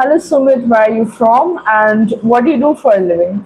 Hello Sumit, where are you from and what do you do for a living?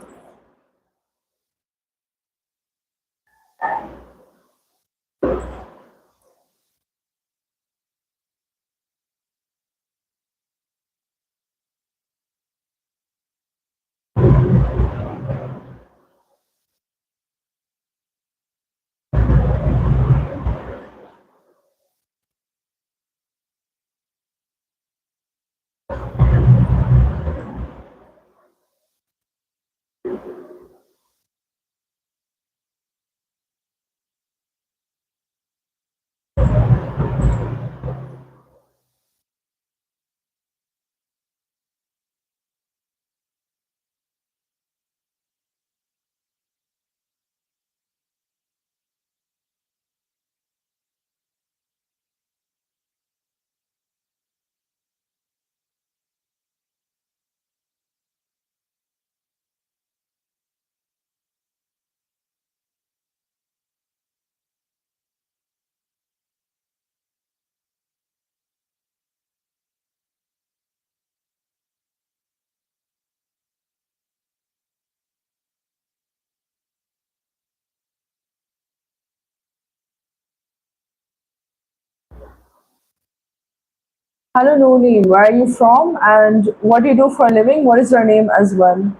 Hello Nooneen, where are you from and what do you do for a living? What is your name as well?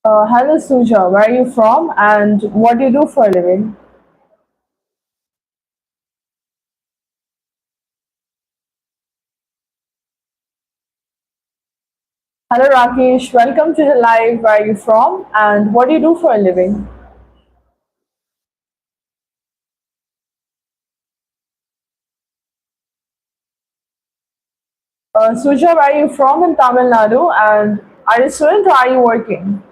Hello Suja, where are you from and what do you do for a living? Hello Rakesh, welcome to the live, where are you from and what do you do for a living? Suja, where are you from in Tamil Nadu and are you a student or are you working?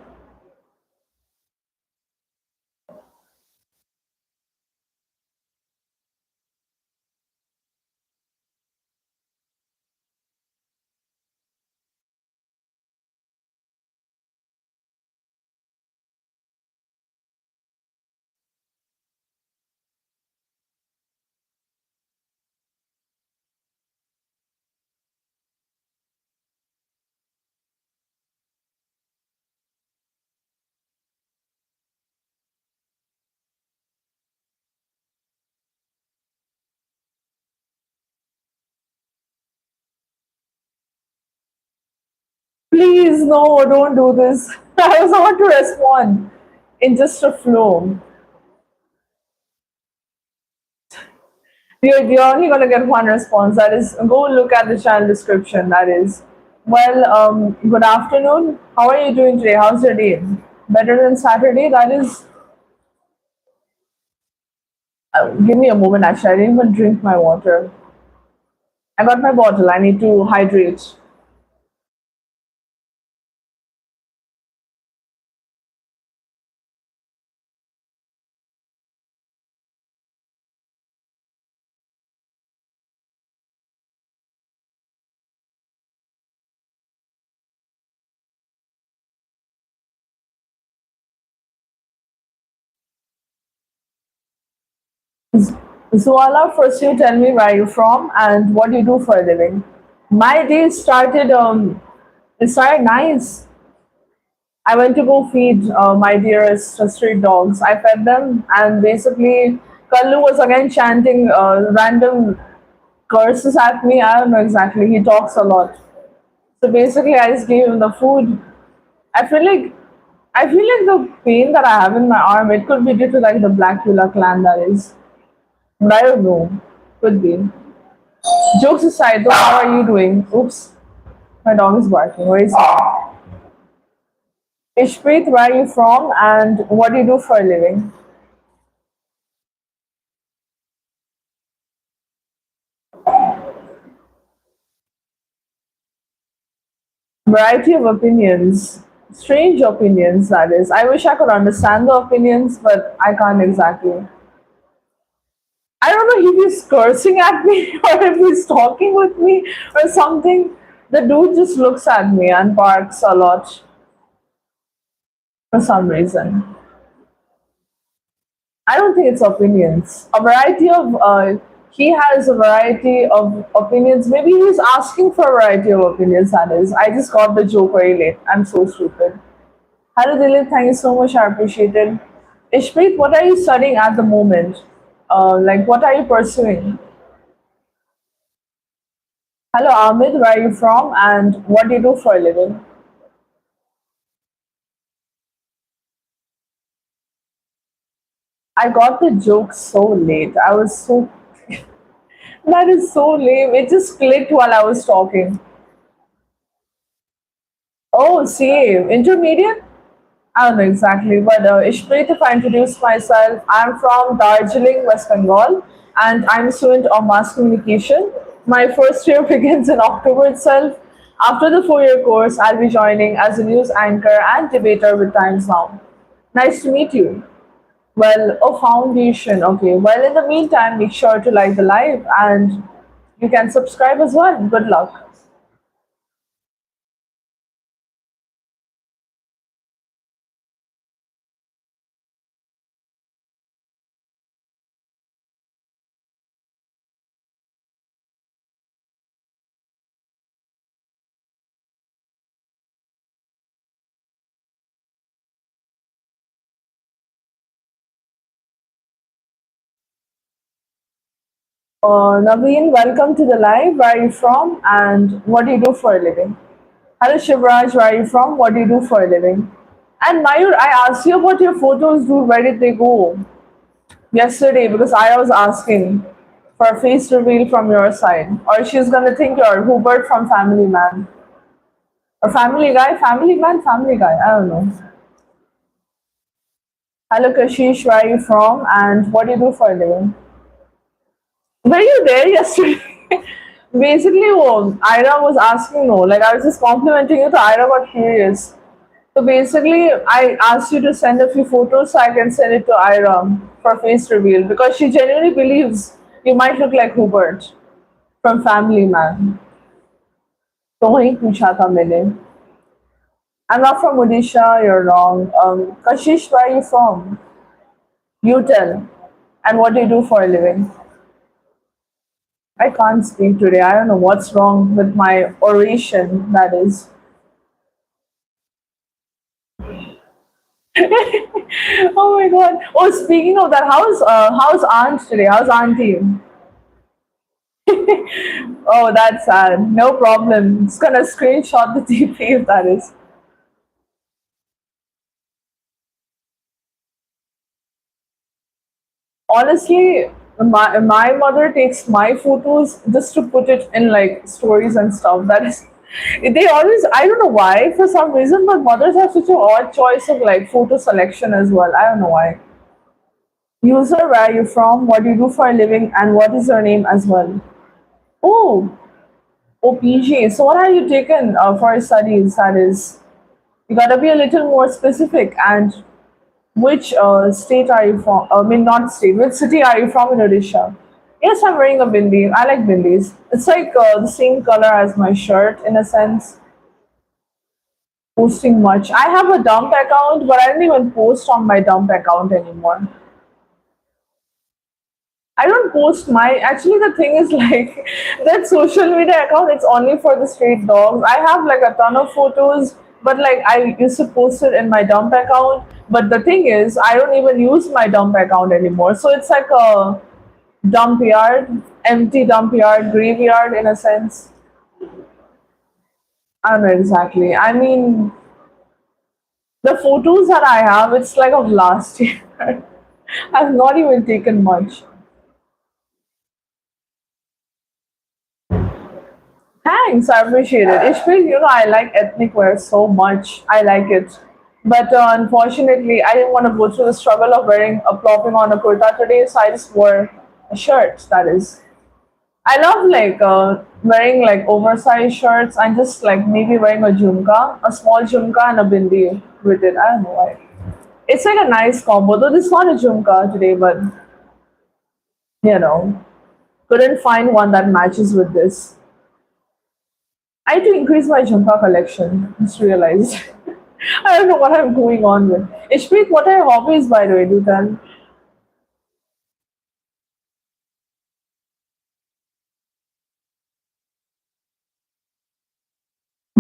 Please, no, don't do this. I was about to respond in just a flow. You're only going to get one response. That is, go look at the channel description. That is, well, good afternoon. How are you doing today? How's your day? Better than Saturday? That is, give me a moment actually. I didn't even drink my water. I got my bottle. I need to hydrate. Zuala, first you tell me where you're from and what you do for a living. My day started it started nice. I went to go feed my dearest street dogs. I fed them, and basically Kallu was again chanting random curses at me. I don't know exactly. He talks a lot. So basically, I just gave him the food. I feel like I feel like the pain that I have in my arm, it could be due to like the Blackula clan that is. But I don't know. Could be. Jokes aside, though, how are you doing? Oops, my dog is barking. Where is he? Ishpreet, where are you from and what do you do for a living? Variety of opinions. Strange opinions, that is. I wish I could understand the opinions, but I can't exactly. I don't know if he's cursing at me or if he's talking with me or something. The dude just looks at me and barks a lot for some reason. I don't think it's opinions. A variety of he has a variety of opinions. Maybe he's asking for a variety of opinions. That is, I just got the joke very late. I'm so stupid. Hello, Dilip. Thank you so much. I appreciate it. Ishpreet, what are you studying at the moment? Like, what are you pursuing? Hello, Ahmed. Where are you from, and what do you do for a living? I got the joke so late. I was so that is so lame. It just clicked while I was talking. Oh, same. Intermediate? I don't know exactly, but Ishpreet, if I introduce myself, I'm from Darjeeling, West Bengal, and I'm a student of mass communication. My first year begins in October itself. After the 4 year course, I'll be joining as a news anchor and debater with Times Now. Nice to meet you. Well, a foundation. Okay. Well, in the meantime, make sure to like the live and you can subscribe as well. Good luck. Naveen, welcome to the live. Where are you from and what do you do for a living? Hello Shivraj, where are you from? What do you do for a living? And Mayur, I asked you about your photos, dude. Where did they go? Yesterday, because I was asking for a face reveal from your side. Or she's gonna think you're Hubert from Family Man. Or Family Guy, Family Man, Family Guy. I don't know. Hello Kashish, where are you from? And what do you do for a living? Were you there yesterday? Basically, Ira was asking, no, like I was just complimenting you, so Ira got curious. So basically, I asked you to send a few photos so I can send it to Ira for face reveal because she genuinely believes you might look like Hubert from Family Man. तो वही पूछा था मैंने. I'm not from Odisha, you're wrong. Kashish, where are you from? You tell. And what do you do for a living? I can't speak today. I don't know what's wrong with my oration, that is. Oh my god. Oh, speaking of that, how's aunt today? How's auntie? Oh, that's sad. No problem. It's gonna screenshot the TP if that is. Honestly, my mother takes my photos just to put it in like stories and stuff. That is, they always, I don't know why, for some reason, but mothers have such an odd choice of like photo selection as well. I don't know why. User, where are you from? What do you do for a living? And what is your name as well? Oh, Oh, PG. So what have you taken for studies? That is, you gotta be a little more specific. And which state are you from? I mean, not state. Which city are you from in Odisha? Yes, I'm wearing a bindi. I like bindis. It's like the same color as my shirt in a sense. Posting much. I have a dump account, but I don't even post on my dump account anymore. I don't post my. Actually, the thing is like that social media account. It's only for the street dogs. I have like a ton of photos, but like I used to post it in my dump account. But the thing is, I don't even use my dump account anymore. So it's like a dump yard, empty dump yard, graveyard in a sense. I don't know exactly. I mean, the photos that I have, it's like of last year. I've not even taken much. Thanks, I appreciate it. Ishmael, I like ethnic wear so much. I like it. But unfortunately, I didn't want to go through the struggle of wearing a plopping on a kurta today, so I just wore a shirt, that is. I love like wearing like oversized shirts and just like maybe wearing a jhumka, a small jhumka and a bindi with it. I don't know why. It's like a nice combo, though this is not a jhumka today, but you know, couldn't find one that matches with this. I need to increase my jhumka collection. Just realized. I don't know what I'm going on with. Ishpreet, what are your hobbies by the way? Do tell.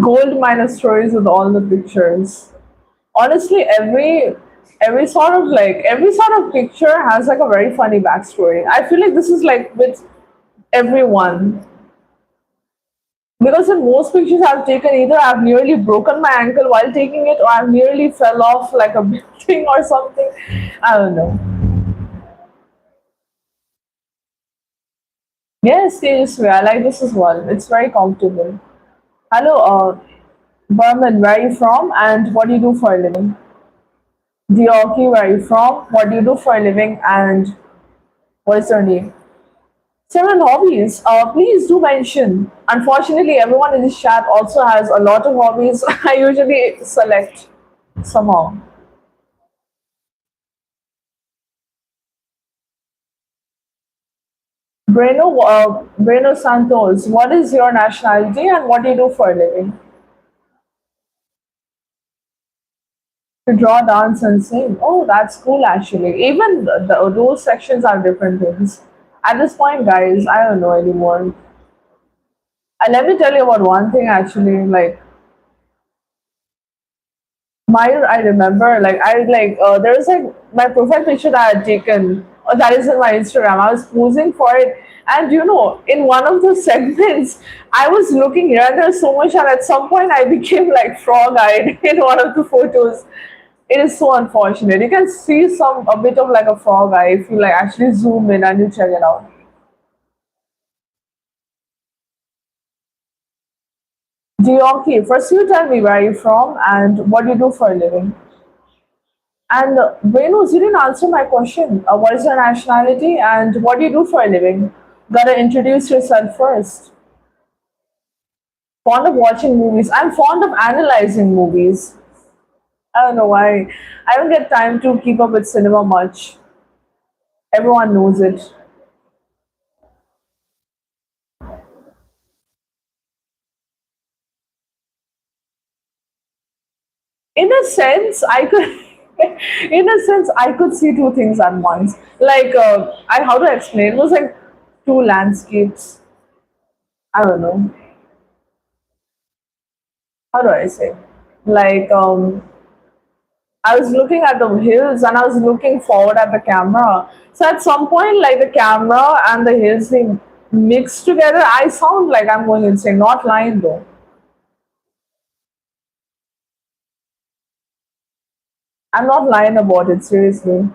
Gold miner stories with all the pictures. Honestly, every sort of picture has like a very funny backstory. I feel like this is like with everyone. Because in most pictures I've taken, either I've nearly broken my ankle while taking it, or I've nearly fell off like a building or something. I don't know. Yes, seriously, I like this as well. It's very comfortable. Hello, Burman, where are you from and what do you do for a living? Dioki, where are you from? What do you do for a living and what is your name? Several hobbies. Please do mention. Unfortunately, everyone in this chat also has a lot of hobbies. I usually select somehow. Breno Santos, what is your nationality and what do you do for a living? To draw, dance, and sing. Oh, that's cool actually. Even those sections are different things. At this point, guys, I don't know anymore. Let me tell you about one thing actually. Like, I remember, like, there was like my profile picture that I had taken, that is in my Instagram. I was posing for it, and in one of the segments, I was looking here and there's so much, and at some point, I became like frog-eyed in one of the photos. It is so unfortunate. You can see a bit of like a frog eye if you like actually zoom in and you check it out. Dioki, first you tell me where are you from and what do you do for a living. And Venus, you didn't answer my question. What is your nationality and what do you do for a living? Gotta introduce yourself first. Fond of watching movies. I'm fond of analyzing movies. I don't know why. I don't get time to keep up with cinema much. Everyone knows it. In a sense, I could. In a sense, I could see two things at once. Like, how to explain? It was like two landscapes. I don't know. How do I say? Like, I was looking at the hills and I was looking forward at the camera. So at some point, like the camera and the hills they mixed together. I sound like I'm going insane. Not lying though. I'm not lying about it. Seriously.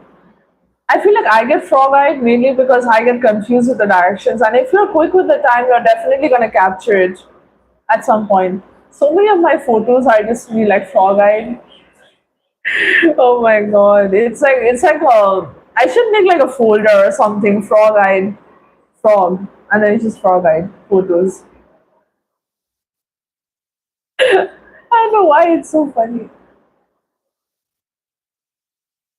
I feel like I get frog-eyed mainly because I get confused with the directions. And if you're quick with the time, you're definitely gonna capture it at some point. So many of my photos are just me like frog-eyed. Oh my god. It's like I should make like a folder or something, frog-eyed frog. And then it's just frog-eyed photos. I don't know why it's so funny.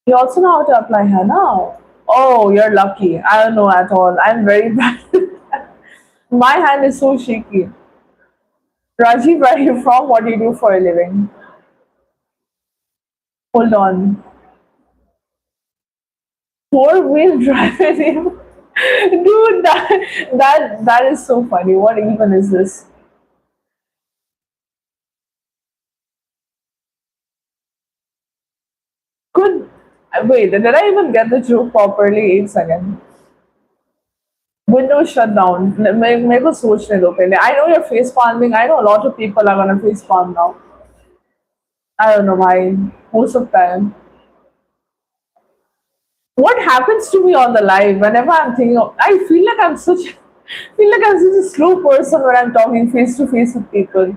You also know how to apply henna. Oh, you're lucky. I don't know at all. I'm very bad. My hand is so shaky. Rajiv, where are you from? What do you do for a living? Hold on. Four-wheel driving. Dude, that is so funny. What even is this? Could wait, did I even get the joke properly? 8 seconds. Windows shut down. मेरे को सोचने दो पहले. I know you're face palming. I know a lot of people are gonna face palm now. I don't know why. Most of the time. What happens to me on the live whenever I'm thinking of, I feel like I'm such a slow person when I'm talking face to face with people.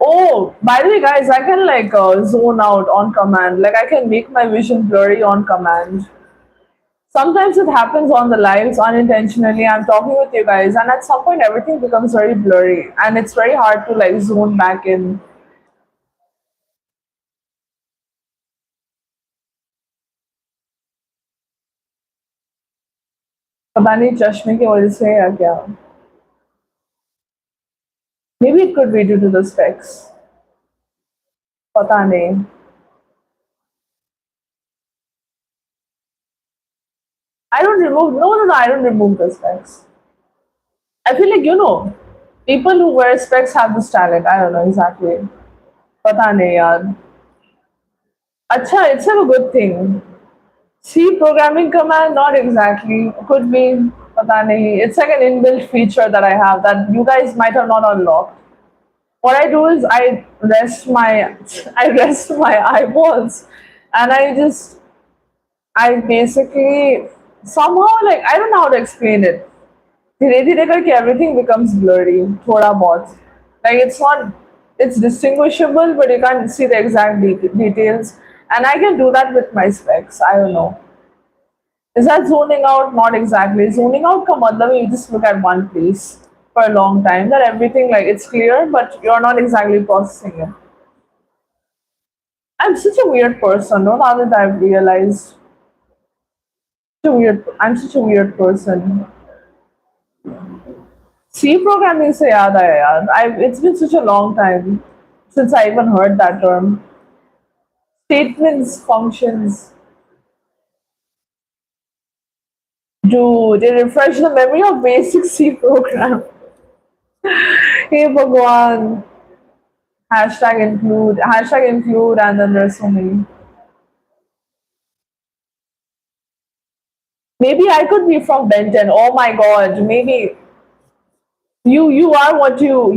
Oh, by the way, guys, I can like zone out on command. Like I can make my vision blurry on command. Sometimes it happens on the lives unintentionally. I'm talking with you guys, and at some point, everything becomes very blurry, and it's very hard to like zone back in. पता नहीं चश्मे की वजह से है या क्या. Maybe it could be due to the specs. पता नहीं. I don't remove. No, no, no. I don't remove the specs. I feel like people who wear specs have this talent. I don't know exactly. पता नहीं यार. अच्छा, it's a good thing. C programming command, not exactly. Could be. पता नहीं. It's like an inbuilt feature that I have that you guys might have not unlocked. What I do is I rest my eyeballs, and I basically somehow like I don't know how to explain it. धीरे धीरे करके everything becomes blurry थोड़ा बहुत. Like it's distinguishable, but you can't see the exact details. And I can do that with my specs. I don't know. Is that zoning out? Not exactly. Zoning out का मतलब you just look at one place for a long time. That everything like it's clear, but you're not exactly processing it. I'm such a weird person. No, now that I've realized, I'm such a weird person. C programming से याद आया यार. It's been such a long time since I even heard that term. Statements, functions. Dude, they refresh the memory of basic C program. Hey Bhagwan. Hashtag include, and then there's so many. Maybe I could be from Benton. Oh my god, maybe you are what you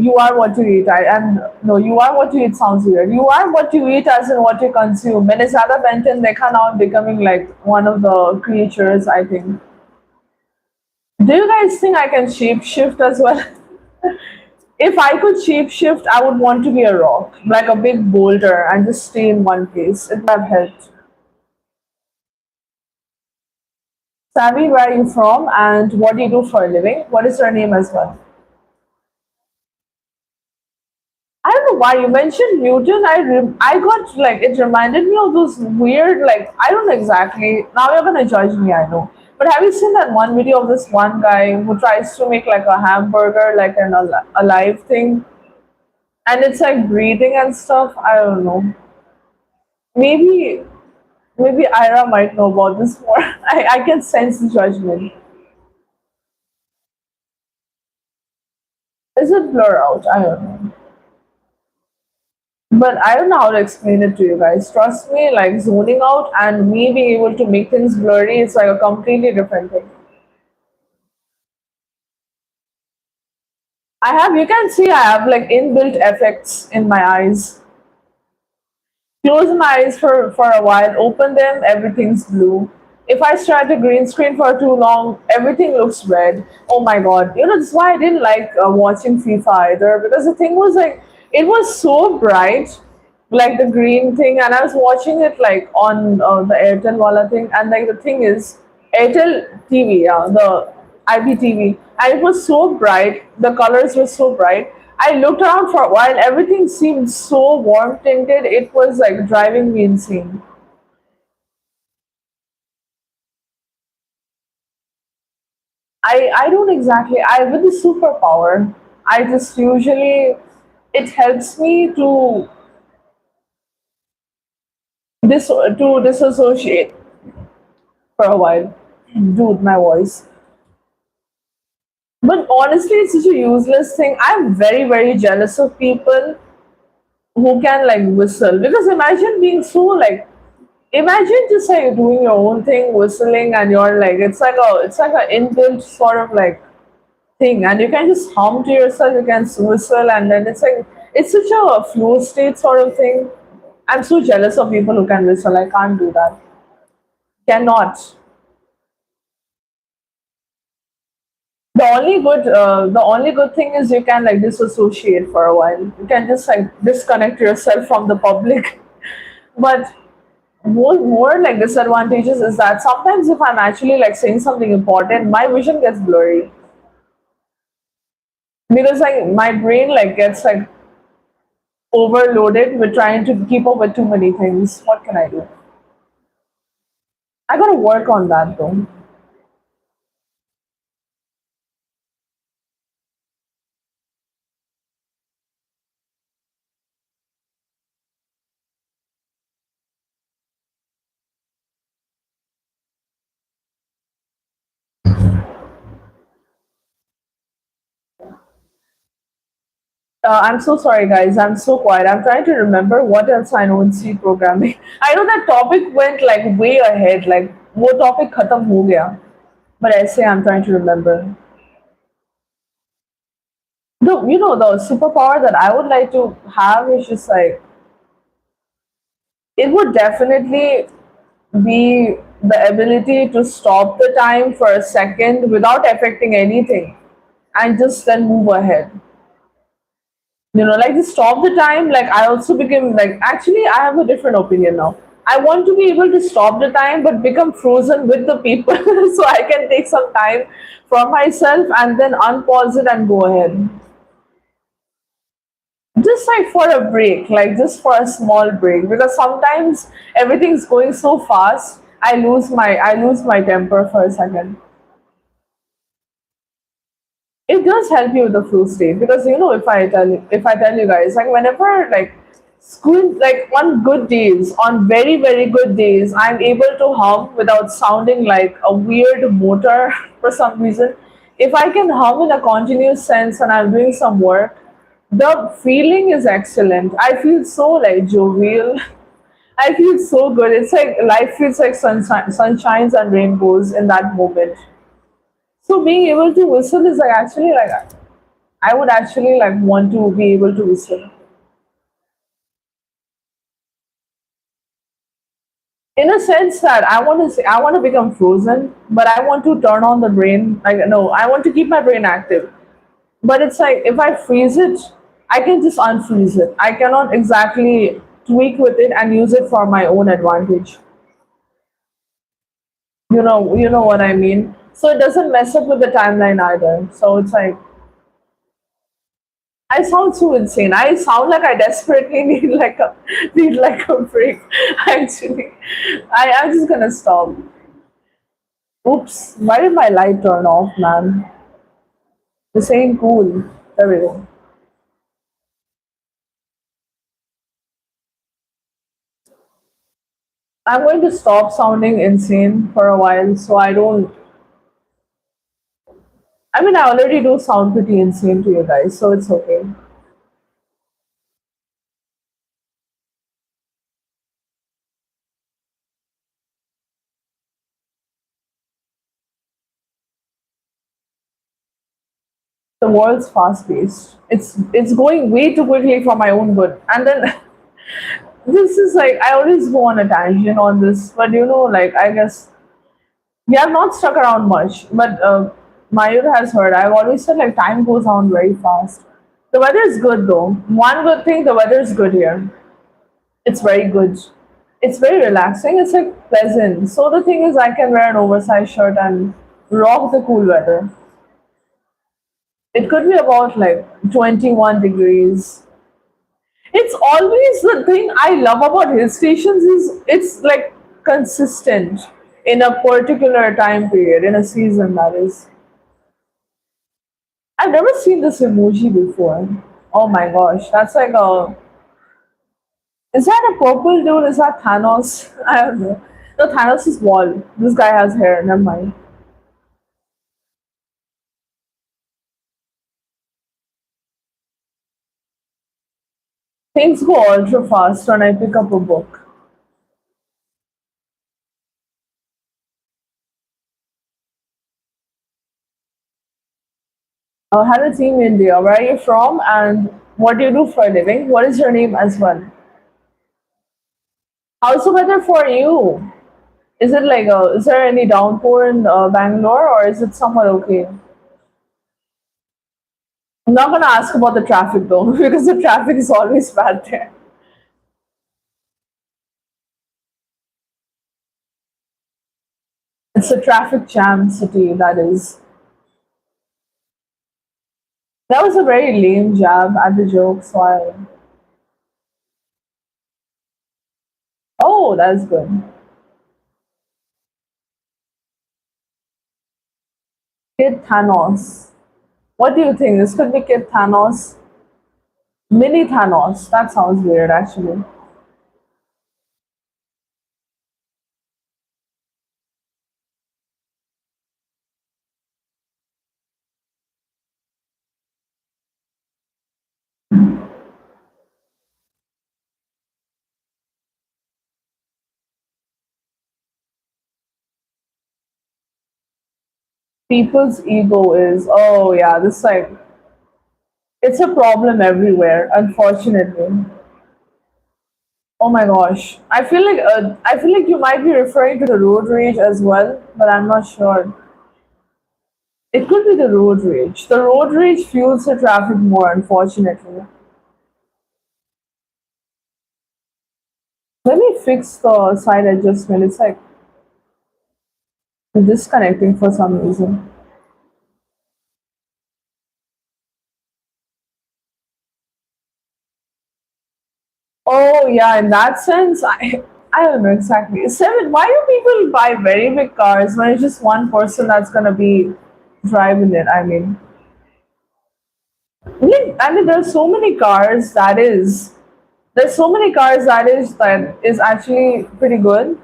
eat. I and no, you are what you eat sounds weird. You are what you eat as in what you consume. मैंने ज़्यादा Benton देखा now I'm becoming like one of the creatures, I think. Do you guys think I can shape shift as well? If I could shape shift, I would want to be a rock, like a big boulder, and just stay in one place. It would have helped. Savvy, where are you from, and what do you do for a living? What is your name as well? I don't know why you mentioned Newton. I got like it reminded me of those weird like I don't know exactly. Now you're gonna judge me, I know. But have you seen that one video of this one guy who tries to make like a hamburger like an alive thing, and it's like breathing and stuff? I don't know. Maybe maybe Ira might know about this more. I can sense the judgment. Is it blur out? I don't know. But I don't know how to explain it to you guys. Trust me, like zoning out and me being able to make things blurry, it's like a completely different thing. You can see I have like inbuilt effects in my eyes. Close my eyes for a while, open them, everything's blue. If I stare at a green screen for too long, everything looks red. Oh my god. That's why I didn't like watching FIFA either because the thing was like, it was so bright, like the green thing, and I was watching it like on the Airtel Wala thing, and like the thing is, Airtel TV, yeah, the IPTV, and it was so bright. The colors were so bright. I looked around for a while. Everything seemed so warm tinted. It was like driving me insane. I don't exactly. I with the superpower. I just usually it helps me to disassociate for a while. Dude, my voice. But honestly, it's such a useless thing. I'm very jealous of people who can like whistle because imagine being so like imagine just like doing your own thing whistling and you're like it's like a inbuilt sort of like thing and you can just hum to yourself, you can whistle and then it's like it's such a flow state sort of thing. I'm so jealous of people who can whistle. I can't do that. Cannot. The only good thing is you can like disassociate for a while. You can just like disconnect yourself from the public. But more like disadvantages is that sometimes if I'm actually like saying something important, my vision gets blurry because like my brain like gets like overloaded with trying to keep up with too many things. What can I do? I gotta work on that though. I'm so sorry, guys. I'm so quiet. I'm trying to remember what else I know in C programming. I know that topic went like way ahead. Like, वो topic खत्म हो गया. But I say I'm trying to remember. The superpower that I would like to have is just like it would definitely be the ability to stop the time for a second without affecting anything and just then move ahead. Like just stop the time. Like I also became like actually I have a different opinion now. I want to be able to stop the time but become frozen with the people so I can take some time for myself and then unpause it and go ahead. Just like for a break, like just for a small break because sometimes everything's going so fast I lose my temper for a second. It does help you with the flow state because if I tell you guys like whenever like school like on good days, on very good days, I'm able to hum without sounding like a weird motor for some reason. If I can hum in a continuous sense and I'm doing some work, the feeling is excellent. I feel so like jovial. I feel so good. It's like life feels like sunshines and rainbows in that moment. So being able to whistle is like actually like I would actually like want to be able to whistle. In a sense that I want to become frozen, but I want to turn on the brain. Like no, I want to keep my brain active. But it's like if I freeze it, I can just unfreeze it. I cannot exactly tweak with it and use it for my own advantage. You know what I mean. So it doesn't mess up with the timeline either. So it's like I sound so insane. I sound like I desperately need like a break. Actually, I'm just gonna stop. Oops! Why did my light turn off, man? This ain't cool. There we go. I'm going to stop sounding insane for a while, so I don't. I mean, I already do sound pretty insane to you guys, so it's okay. The world's fast paced. It's going way too quickly for my own good. And then this is like I always go on a tangent on this, but like I guess we have not stuck around much. But Mayur has heard. I've always said like time goes on very fast. The weather is good though. One good thing, the weather is good here. It's very good. It's very relaxing. It's like pleasant. So the thing is, I can wear an oversized shirt and rock the cool weather. It could be about like 21 degrees. It's always the thing I love about hill stations is it's like consistent in a particular time period, in a season that is. I've never seen this emoji before. Oh my gosh, that's like a. Is that a purple dude? Is that Thanos? I don't know. No, Thanos is wall. This guy has hair. Never mind. Things go ultra fast when I pick up a book. Hello, Team India. Where are you from and what do you do for a living? What is your name as well? How's the weather for you? Is it like is there any downpour in Bangalore or is it somewhat okay? I'm not gonna ask about the traffic though because the traffic is always bad there. It's a traffic jam city, that is. That was a very lame jab at the joke, so I. Oh, that's good. Kid Thanos. What do you think? This could be Kid Thanos. Mini Thanos. That sounds weird actually. People's ego is, oh yeah, this like, it's a problem everywhere, unfortunately. Oh my gosh. I feel like you might be referring to the road rage as well, but I'm not sure. It could be the road rage. The road rage fuels the traffic more, unfortunately. Let me fix the side adjustment. It's like disconnecting for some reason. Oh yeah, in that sense, I don't know exactly. Seven, why do people buy very big cars when it's just one person that's gonna be driving it? I mean, there's so many cars that is. There's so many cars that is actually pretty good.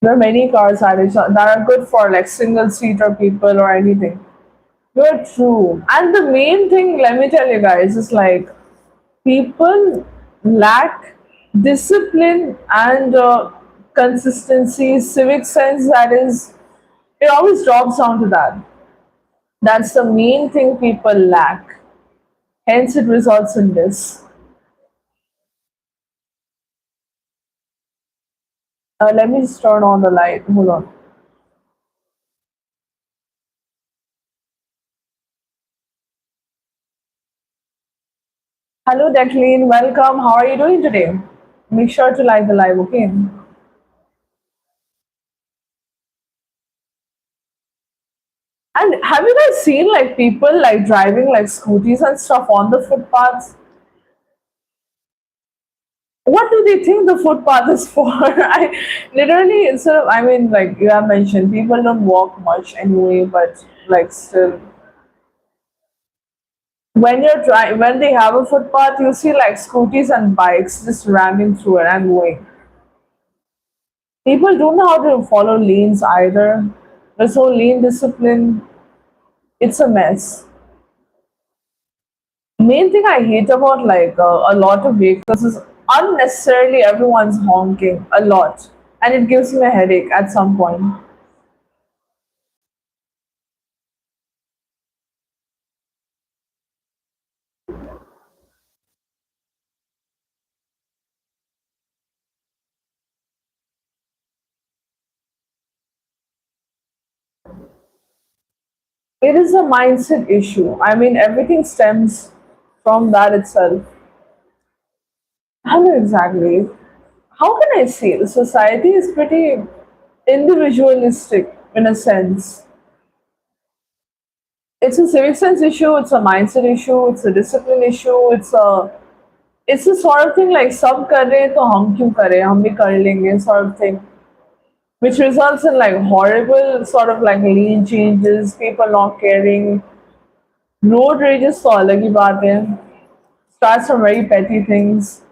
There are many cars that are good for like single seater people or anything. You're true. And the main thing, let me tell you guys, is like people lack discipline and consistency, civic sense. That is, it always drops down to that. That's the main thing people lack. Hence, it results in this. Let me just turn on the light. Hold on. Hello, Declan. Welcome. How are you doing today? Make sure to like the live, okay? And have you guys seen like people like driving like scooties and stuff on the footpaths? What do they think the footpath is for? I literally instead of, I mean, like you have mentioned, people don't walk much anyway, but like still, when they have a footpath, you see like scooties and bikes just ramming through it and going. People don't know how to follow lanes either. There's no lane discipline. It's a mess. Main thing I hate about like a lot of vehicles is unnecessarily everyone's honking a lot, and it gives me a headache at some point. It is a mindset issue. I mean, everything stems from that itself. I know exactly. How can I say? The society is pretty individualistic in a sense. It's a civic sense issue, it's a mindset issue, it's a discipline issue, it's a sort of thing like सब कर रहे हैं तो हम क्यों करें हम भी कर लेंगे sort of thing, which results in like horrible sort of like lane changes, people not caring, road rages तो अलग ही बात है, starts from very petty things.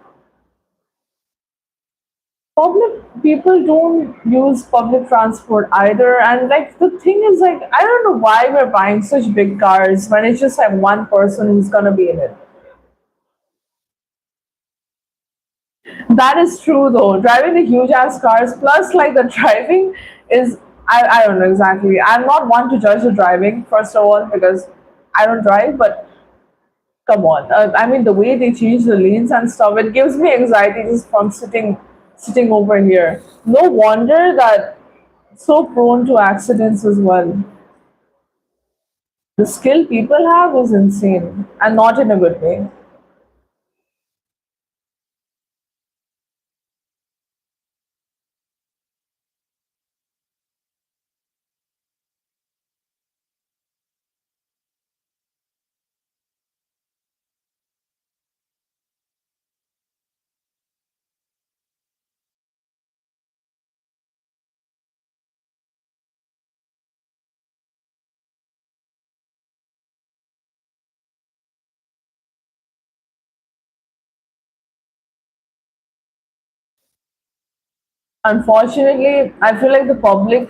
Public people don't use public transport either, and like the thing is like I don't know why we're buying such big cars when it's just like one person who's gonna be in it. That is true though. Driving the huge ass cars plus like the driving is I don't know exactly. I'm not one to judge the driving first of all because I don't drive, but come on. I mean the way they change the lanes and stuff, it gives me anxiety just from sitting over here. No wonder that so prone to accidents as well. The skill people have is insane and not in a good way. Unfortunately, I feel like the public,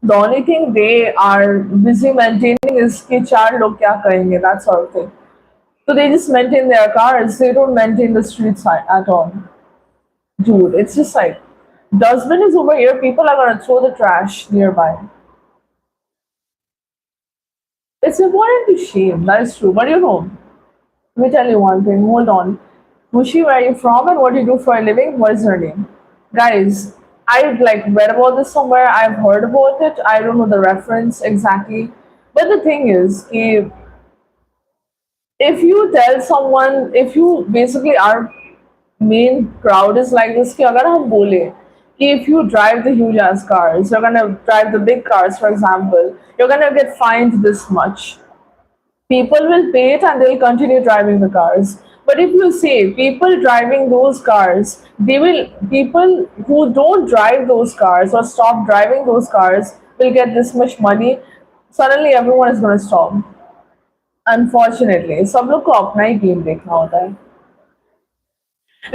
the only thing they are busy maintaining is कि चार लोग क्या करेंगे, that sort of thing. So they just maintain their cars. They don't maintain the streets at all. Dude, it's just like dustbin is over here. People are gonna throw the trash nearby. It's important to shame. That is true. But you know, let me tell you one thing. Hold on. Mushi, where are you from and what do you do for a living? What is your name? Guys, I like read about this somewhere. I've heard about it. I don't know the reference exactly. But the thing is, if you tell someone, if you basically our main crowd is like this, कि अगर हम बोले कि if you drive the huge ass cars, you're gonna drive the big cars, for example, you're gonna get fined this much. People will pay it and they'll continue driving the cars. But if you say people driving those cars, they will people who don't drive those cars or stop driving those cars will get this much money. Suddenly everyone is going to stop. Unfortunately, सब लोग को अपना ही game देखना होता है.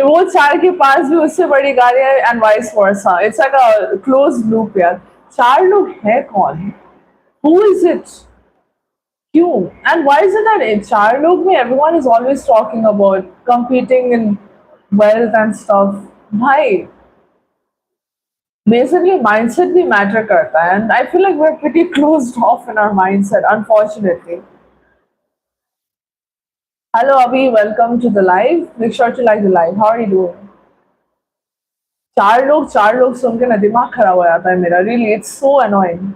वो चार के पास भी उससे बड़ी गाड़ियां and vice versa. It's like a close loop यार. चार लोग हैं कौन? Who is it? क्यों? And why is it that in चार लोग में everyone is always talking about competing in wealth and stuff? भाई, basically mindset भी matter करता है and I feel like we're pretty closed off in our mindset, unfortunately. Hello Abhi, welcome to the live. Make sure to like the live. How are you doing? चार लोग सुन के ना दिमाग खराब हो जाता है मेरा. Really, it's so annoying.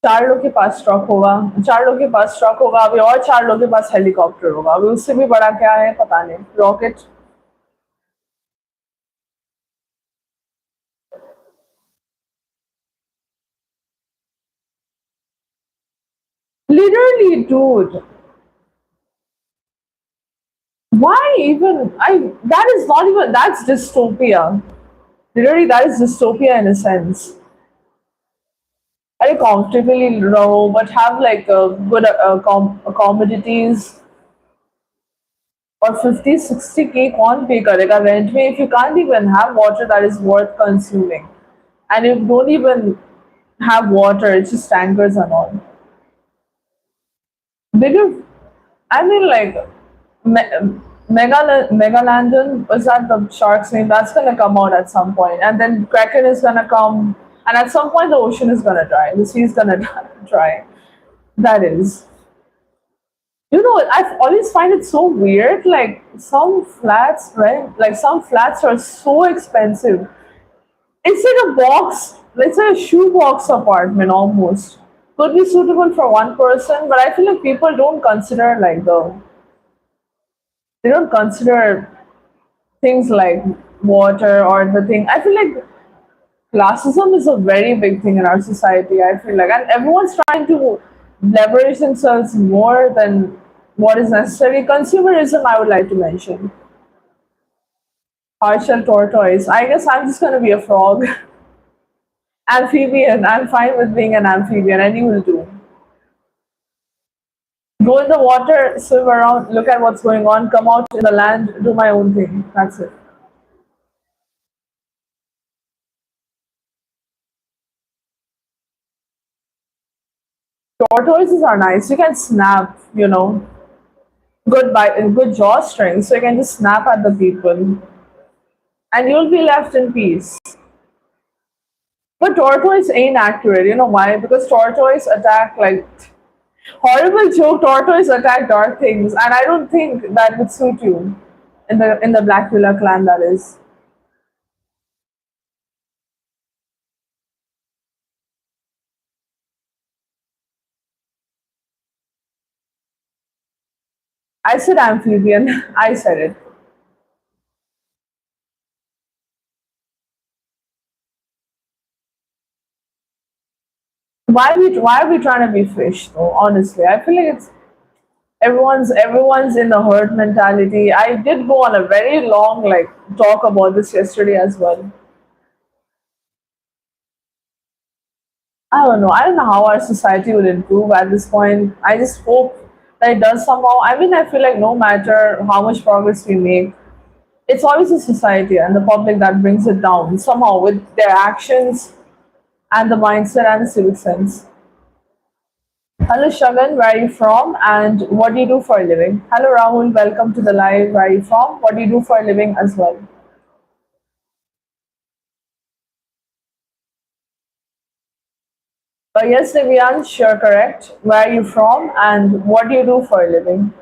चार लोग के पास ट्रक होगा, चार लोग के पास ट्रक होगा अभी और चार लोग के पास हेलीकॉप्टर होगा. अभी उससे भी बड़ा क्या है पता नहीं. Rocket. Literally, dude. Why even? I that is not even that's dystopia. Literally, that is dystopia in a sense. I comfortably low, but have like a good commodities or 50, 60K कौन pay करेगा rent में if you can't even have water that is worth consuming and you don't even have water, it's just tankers and all. Bigger, I mean, like Megalandon was that the shark's name? That's gonna come out at some point, and then Kraken is gonna come, and at some point the ocean is gonna dry, the sea is gonna dry. That is, you know, I always find it so weird. Like some flats, right? Like some flats are so expensive. It's like a box let's say a shoebox apartment almost could be suitable for one person, but I feel like people don't consider like they don't consider things like water or the thing. I feel like classism is a very big thing in our society. I feel like, and everyone's trying to leverage themselves more than what is necessary. Consumerism, I would like to mention. Partial tortoise. I guess I'm just gonna be a frog. Amphibian. I'm fine with being an amphibian, and you will do. Go in the water, swim around, look at what's going on, come out in the land, do my own thing. That's it. Tortoises are nice. You can snap, good jawstrings, so you can just snap at the people, and you'll be left in peace. But tortoise ain't accurate. You know why? Because tortoise attack like horrible joke. Tortoise attack dark things, and I don't think that would suit you in the Blackula clan. That is. I said amphibian. I said it. Why are we trying to be fish though? Honestly, I feel like it's everyone's in the herd mentality. I did go on a very long like talk about this yesterday as well. I don't know. I don't know how our society will improve at this point. I just hope that it does somehow. I mean, I feel like no matter how much progress we make, it's always the society and the public that brings it down somehow with their actions and the mindset and the civic sense. Hello Shagan, where are you from and what do you do for a living? Hello Rahul, welcome to the live. Where are you from? What do you do for a living as well? Yes, Divyansh, you're correct. Where are you from and what do you do for a living?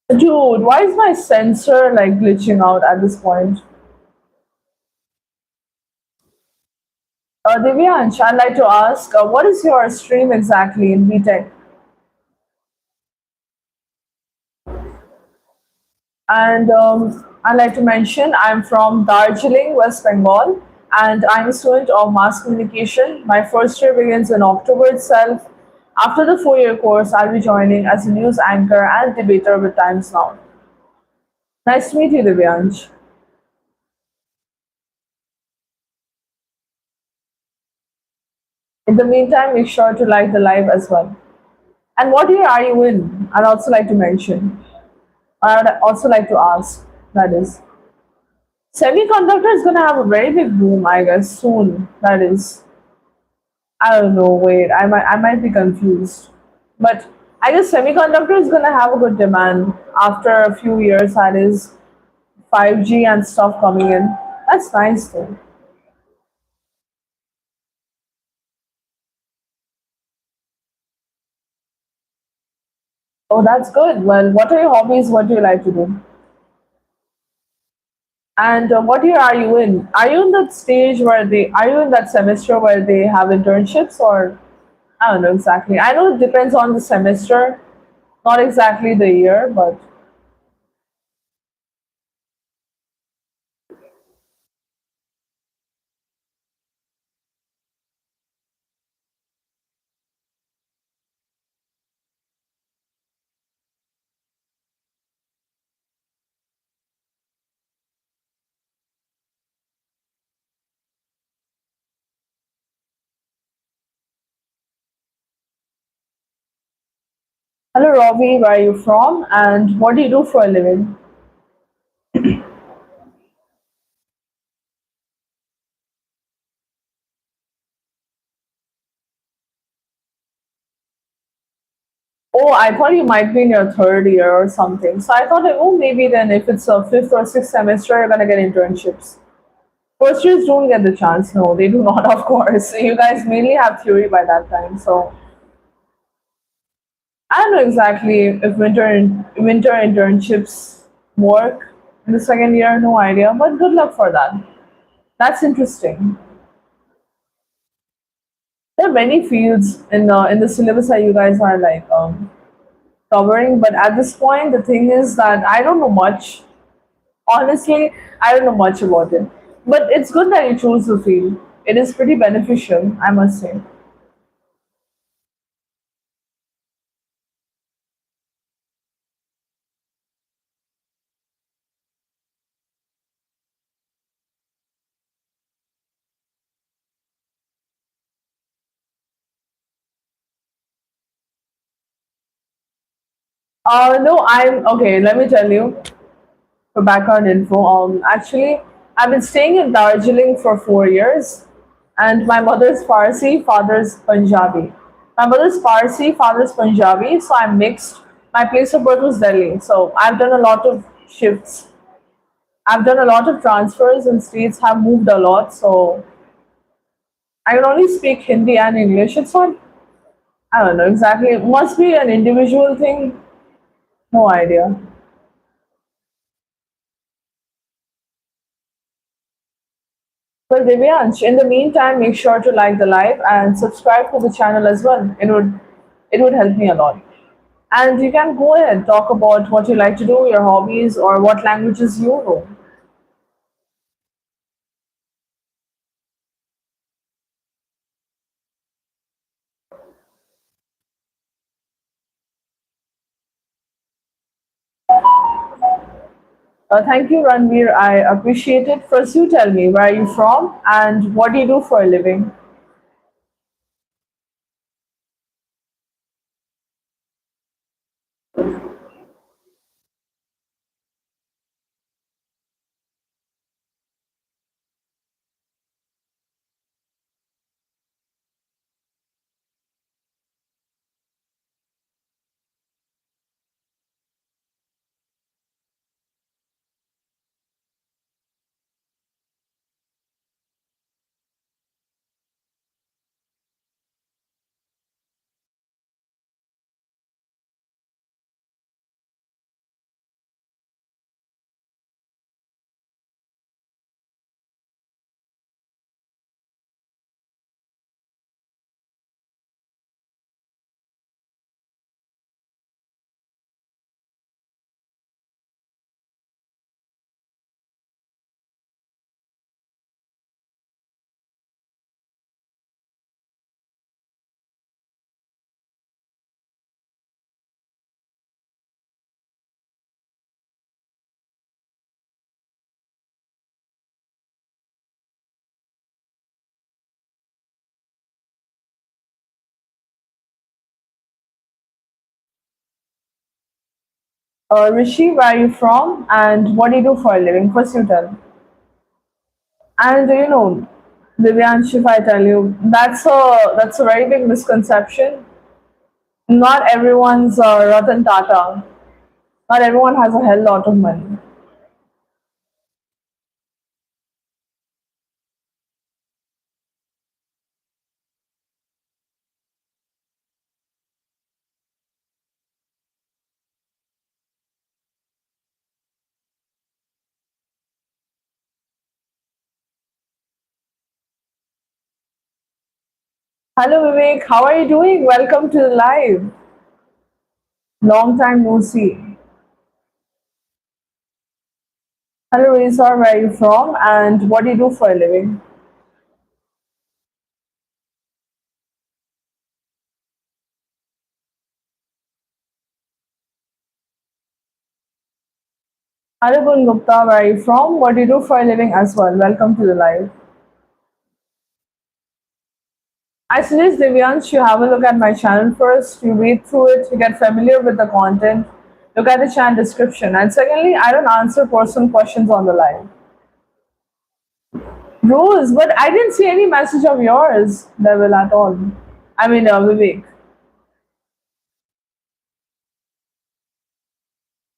Dude, why is my sensor like glitching out at this point? Divyansh, I'd like to ask, what is your stream exactly in BTech? And I'd like to mention I'm from Darjeeling, West Bengal, and I'm a student of mass communication. My first year begins in October itself. After the 4 year course, I'll be joining as a news anchor and debater with Times Now. Nice to meet you, Divyansh. In the meantime, make sure to like the live as well. And what year are you in? I'd also like to mention. I'd also like to ask, that is. Semiconductor is going to have a very big boom, I guess, soon. That is. I don't know. Wait, I might be confused, but I guess semiconductor is gonna have a good demand after a few years. That is 5G and stuff coming in. That's nice though. Oh, that's good. Well, what are your hobbies? What do you like to do? And what year are you in? Are you in that stage where they? Are you in that semester where they have internships, or I don't know exactly. I know it depends on the semester, not exactly the year, but hello, Robbie. Where are you from? And what do you do for a living? Oh, I thought you might be in your third year or something. So I thought, like, oh, maybe then if it's a fifth or sixth semester, you're gonna get internships. First years don't get the chance. No, they do not, of course. You guys mainly have theory by that time. So I don't know exactly if winter internships work in the second year. No idea, but good luck for that. That's interesting. There are many fields in the syllabus that you guys are like covering, but at this point, the thing is that I don't know much. Honestly, I don't know much about it. But it's good that you choose the field. It is pretty beneficial, I must say. No, I'm okay. Let me tell you for background info. Actually, I've been staying in Darjeeling for 4 years, and my mother's Farsi, father's Punjabi. My mother's Farsi, father's Punjabi, so I'm mixed. My place of birth was Delhi, so I've done a lot of shifts. I've done a lot of transfers, and states have moved a lot, so I can only speak Hindi and English. It's not, I don't know exactly. It must be an individual thing. No idea. Well, Divyansh, in the meantime, make sure to like the live and subscribe to the channel as well. It would help me a lot. And you can go ahead talk about what you like to do, your hobbies, or what languages you know. Thank you, Ranveer. I appreciate it. First, you tell me where are you from and what do you do for a living. Rishi, where are you from and what do you do for a living? First, you tell. And Divyansh, if I tell you, that's a very big misconception. Not everyone's Ratan Tata. Not everyone has a hell lot of money. Hello Vivek, how are you doing? Welcome to the live. Long time no see. Hello Rizar, where are you from and what do you do for a living? Hello Gun Gupta, where are you from? What do you do for a living as well? Welcome to the live. I suggest Divyansh, you have a look at my channel first, you read through it, you get familiar with the content, look at the channel description. And secondly, I don't answer personal questions on the live. Rose, but I didn't see any message of yours, Devil, at all. I mean, Vivek.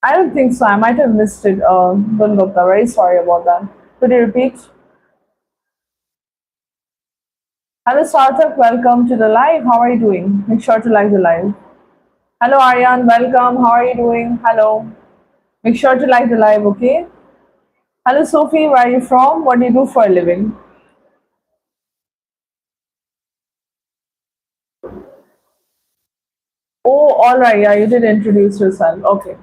I don't think so. I might have missed it. Gundapta. Very sorry about that. Could you repeat? Hello, Sarthak. Welcome to the live. How are you doing? Make sure to like the live. Hello, Aryan. Welcome. How are you doing? Hello. Make sure to like the live, okay? Hello, Sophie. Where are you from? What do you do for a living? Oh, all right. Yeah, you did introduce yourself. Okay.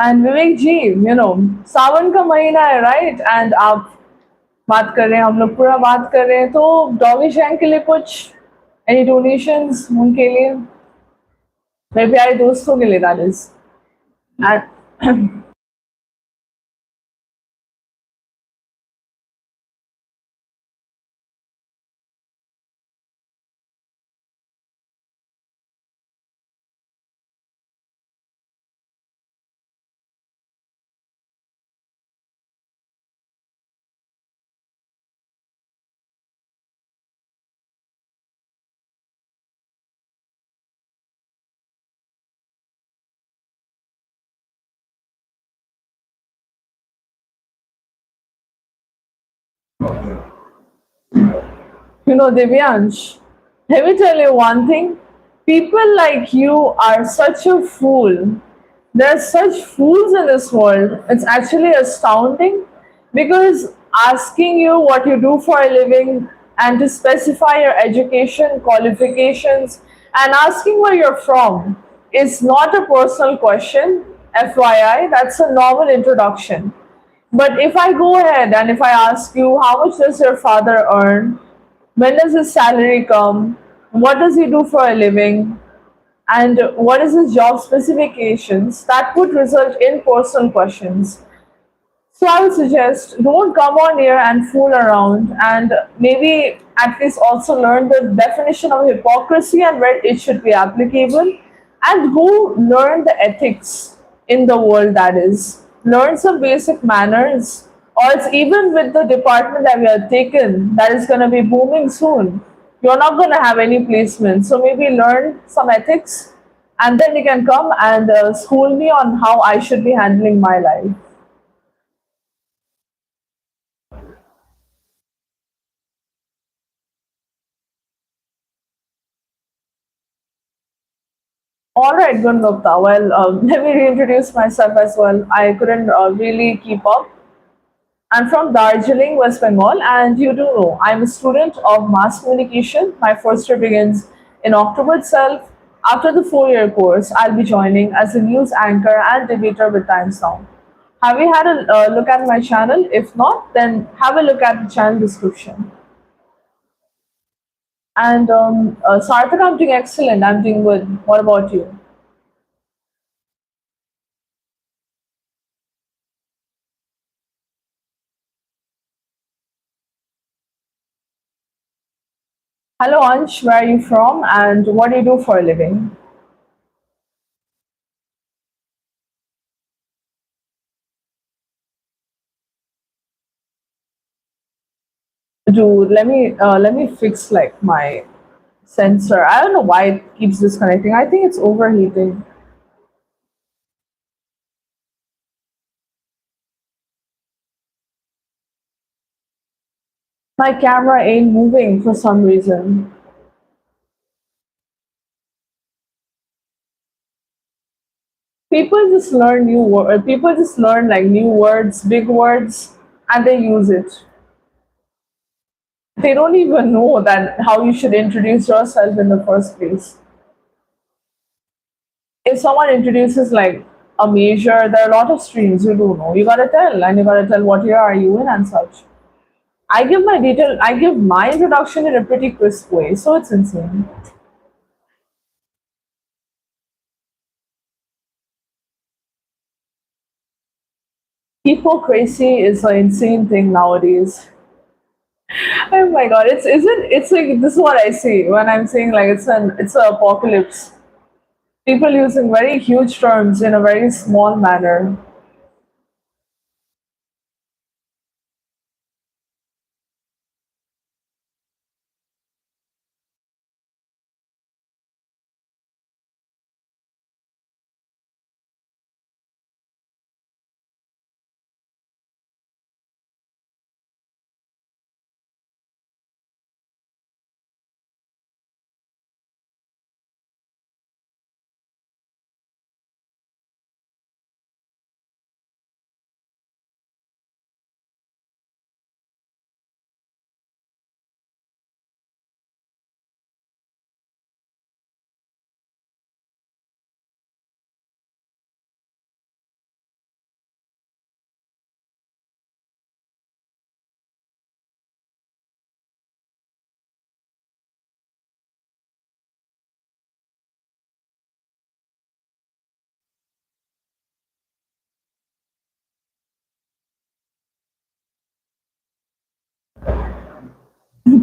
And Vivek ji, सावन का महीना है right and आप बात कर रहे हैं हम लोग पूरा बात कर रहे हैं तो डॉगी शैंक के लिए कुछ एनी डोनेशंस उनके लिए मेरे प्यारे दोस्तों के लिए that is and Divyansh, let me tell you one thing. People like you are such a fool. There are such fools in this world. It's actually astounding because asking you what you do for a living and to specify your education, qualifications, and asking where you're from is not a personal question. FYI, that's a normal introduction. But if I go ahead and if I ask you, how much does your father earn? When does his salary come? What does he do for a living? And what is his job specifications? That would result in personal questions. So I would suggest don't come on here and fool around and maybe at least also learn the definition of hypocrisy and where it should be applicable and go learn the ethics in the world that is. Learn some basic manners or it's even with the department that we have taken that is going to be booming soon. You're not going to have any placement. So maybe learn some ethics and then you can come and school me on how I should be handling my life. All right, Gundapta. Well, let me reintroduce myself as well. I couldn't really keep up. I'm from Darjeeling, West Bengal, and you do know I'm a student of mass communication. My first year begins in October itself. After the 4 year course, I'll be joining as a news anchor and debater with Times Now. Have you had a look at my channel? If not, then have a look at the channel description. And Sarthak, I'm doing excellent. I'm doing good. What about you? Hello, Ansh. Where are you from, and what do you do for a living? Dude, let me fix like my sensor. I don't know why it keeps disconnecting. I think it's overheating. My camera ain't moving for some reason. People just learn like new words, big words, and they use it. They don't even know that how you should introduce yourself in the first place. If someone introduces like a major, there are a lot of streams you do know. You gotta tell, and you gotta tell what year are you in and such. I give my introduction in a pretty crisp way, so it's insane. Hypocrisy is an insane thing nowadays. Oh my god, it's isn't it's like this is what I see when I'm saying like it's an apocalypse. People using very huge terms in a very small manner.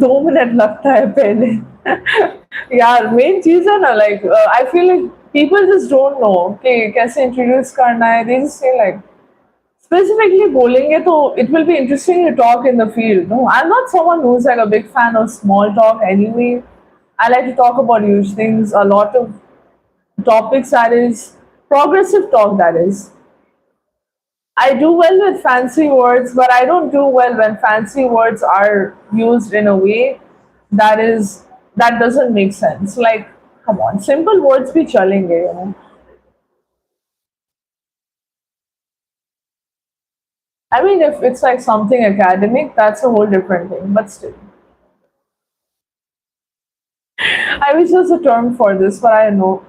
दो minute लगता है पहले यार main चीज है ना like I feel like people just don't know कि कैसे introduce करना है they just say like specifically बोलेंगे तो it will be interesting to talk in the field. No, I'm not someone who's like a big fan of small talk anyway. I like to talk about huge things, a lot of topics that is progressive talk that is. I do well with fancy words, but I don't do well when fancy words are used in a way that is that doesn't make sense. Like, come on, simple words be chalenge, you know. I mean, if it's like something academic, that's a whole different thing. But still, I wish there's a term for this, but I don't know.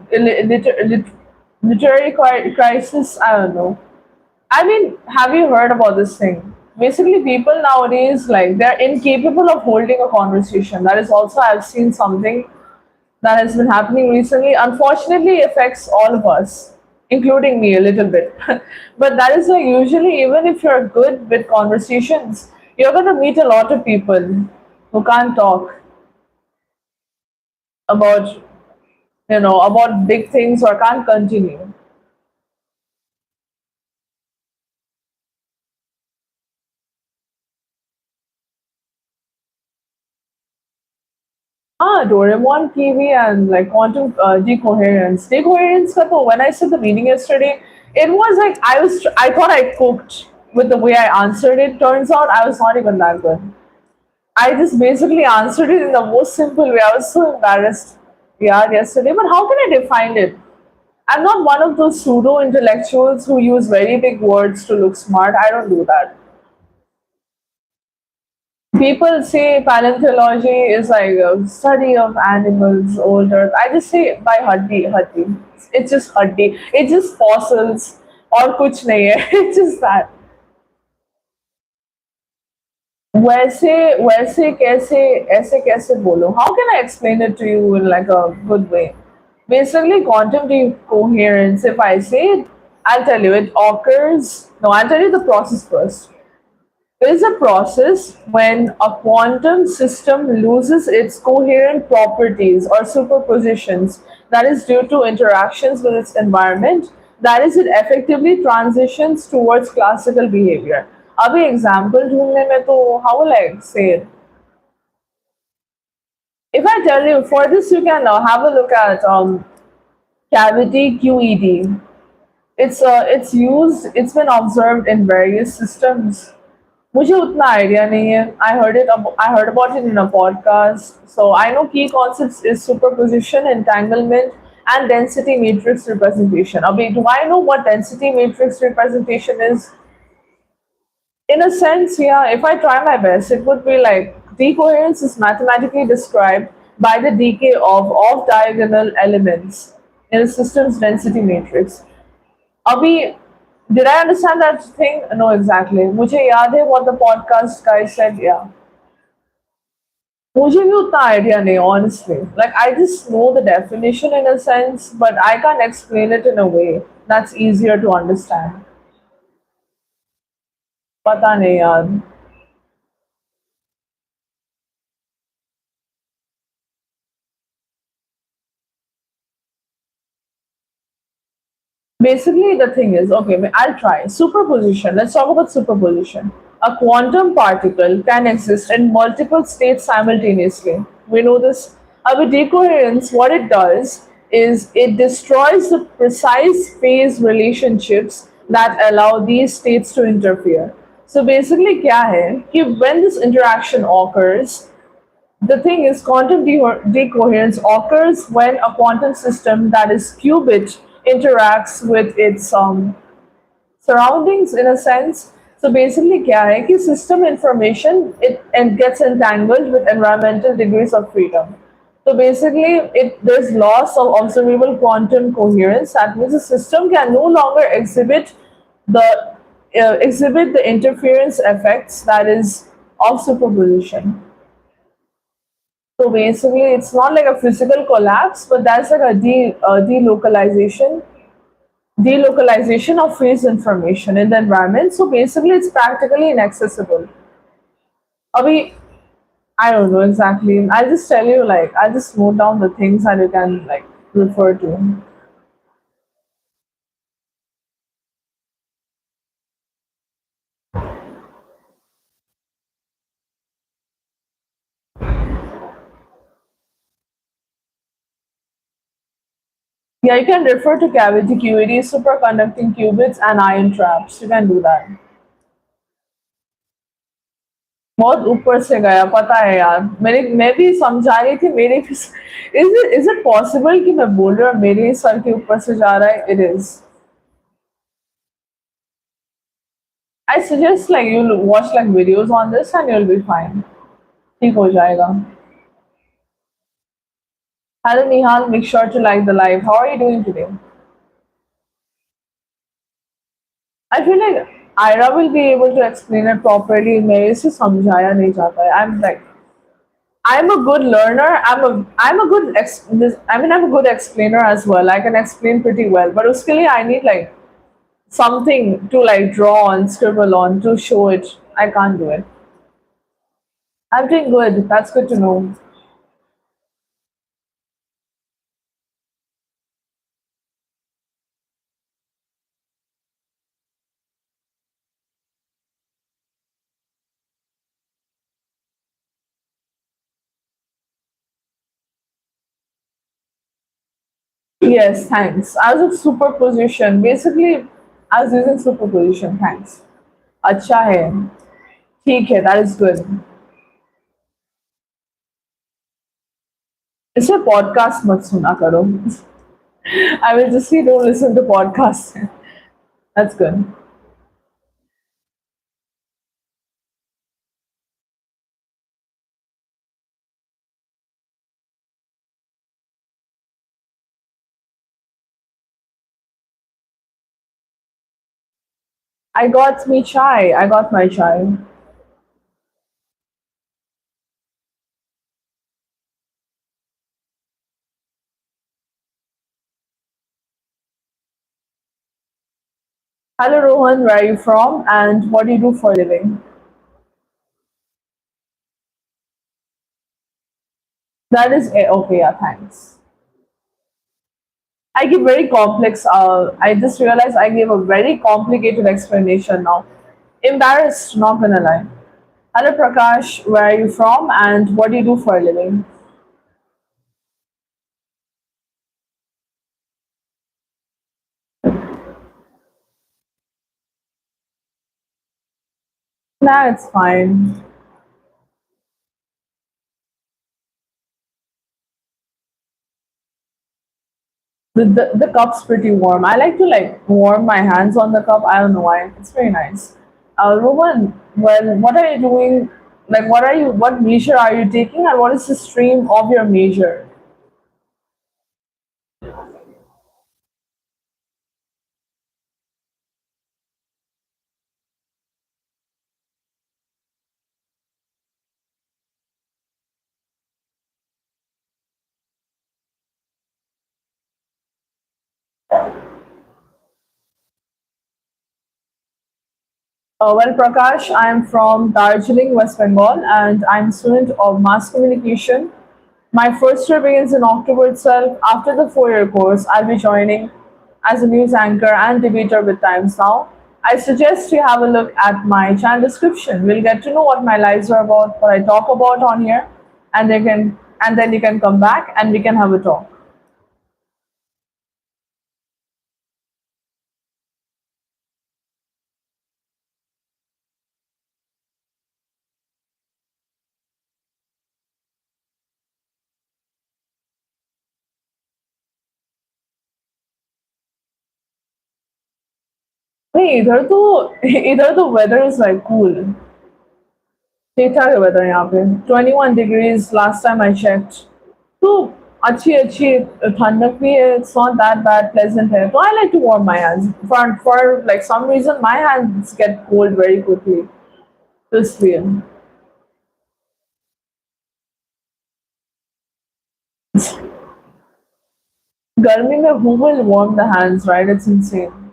Literary crisis. I don't know. I mean, have you heard about this thing? Basically, people nowadays like they're incapable of holding a conversation. That is also I've seen something that has been happening recently. Unfortunately, affects all of us, including me a little bit. But that is why usually, even if you're good with conversations, you're gonna meet a lot of people who can't talk about about big things or can't continue. Doraemon TV and like quantum decoherence. Decoherence ka to, when I said the meaning yesterday, it was like I thought I cooked with the way I answered it. Turns out I was not even that good. I just basically answered it in the most simple way. I was so embarrassed. Yeah, yesterday. But how can I define it? I'm not one of those pseudo intellectuals who use very big words to look smart. I don't do that. People say paleontology is like a study of animals, old earth. I just say by huddy, huddy. It's just huddy. It's just fossils और कुछ नहीं है. It's just that. वैसे वैसे कैसे ऐसे कैसे बोलो? How can I explain it to you in like a good way? Basically, quantum decoherence. If I say it, I'll tell you it occurs. No, I'll tell you the process first. Is a process when a quantum system loses its coherent properties or superpositions that is due to interactions with its environment, that is it effectively transitions towards classical behavior. अभी example ढूंढने में तो how will I say it? If I tell you for this you can have a look at cavity QED. It's used, it's been observed in various systems. मुझे उतना idea नहीं है. I heard about it in a podcast. So I know key concepts is superposition, entanglement, and density matrix representation. अभी do I know what density matrix representation is? In a sense, yeah, if I try my best, it would be like decoherence is mathematically described by the decay of off-diagonal elements in a system's density matrix. Abhi, did I understand that thing? No, exactly. मुझे याद है what the podcast guy said. Yeah. मुझे भी उतना idea नहीं, honestly. Like I just know the definition in a sense, but I can't explain it in a way that's easier to understand. पता नहीं यार. Basically, the thing is, okay, I'll try. Superposition. Let's talk about superposition. A quantum particle can exist in multiple states simultaneously. We know this. With decoherence, what it does is it destroys the precise phase relationships that allow these states to interfere. So basically, क्या है कि when this interaction occurs, the thing is, quantum decoherence occurs when a quantum system that is qubit interacts with its surroundings in a sense. So basically, क्या है कि system information it and gets entangled with environmental degrees of freedom. So basically, it there's loss of observable quantum coherence. That means the system can no longer the exhibit the interference effects that is of superposition. So basically, it's not like a physical collapse, but that's like a delocalization of phase information in the environment. So basically, it's practically inaccessible. Abhi, I don't know exactly. I'll just tell you, like, I'll just note down the things that you can, like, refer to. Yeah, you can refer to cavity QED, superconducting qubits, and ion traps. You can do that. बहुत ऊपर से गया पता है यार मेरे मैं भी समझा रही थी मेरे भी इज इट पॉसिबल कि मैं बोल रही हूँ और मेरे ही सर के ऊपर से जा रहा है it is I suggest like you watch like videos on this and you'll be fine ठीक हो जाएगा hello Nihal make sure to like the live how are you doing today I feel like Ira will be able to explain it properly मेरे से समझाया नहीं जाता है I'm like I'm a good learner. I'm a good I mean I'm a good explainer as well. I can explain pretty well. But uske liye I need like something to like draw on, scribble on to show it. I can't do it. I'm doing good. That's good to know. Yes, thanks. I was with superposition. Basically, I was using superposition. Thanks. अच्छा है. ठीक है. That is good. इसे podcast मत सुना करो. I will just say don't listen to podcasts. That's good. I got me chai. I got my chai. Hello Rohan, where are you from and what do you do for a living? That is okay, yeah, thanks. I give very complex, I just realized I gave a very complicated explanation now. Embarrassed, not gonna lie. Hello Prakash, where are you from and what do you do for a living? Nah, it's fine. The cup's pretty warm. I like to like warm my hands on the cup. I don't know why. It's very nice. Roman, well, what are you doing? Like, what measure are you taking, and what is the stream of your measure? Well, Prakash, I'm from Darjeeling, West Bengal, and I'm a student of mass communication. My first year begins in October itself. After the 4 year course, I'll be joining as a news anchor and debater with Times Now, I suggest you have a look at my channel description. We'll get to know what my lives are about, what I talk about on here, and then you can come back and we can have a talk. नहीं इधर तो weather is like cool. ठीक ठाक है weather यहाँ पे. 21 degrees last time I checked. तो अच्छी अच्छी ठंडक भी है. It's not that bad, pleasant है. So I like to warm my hands. For like some reason my hands get cold very quickly. तो इसलिए गर्मी में who will warm the hands, right? It's insane.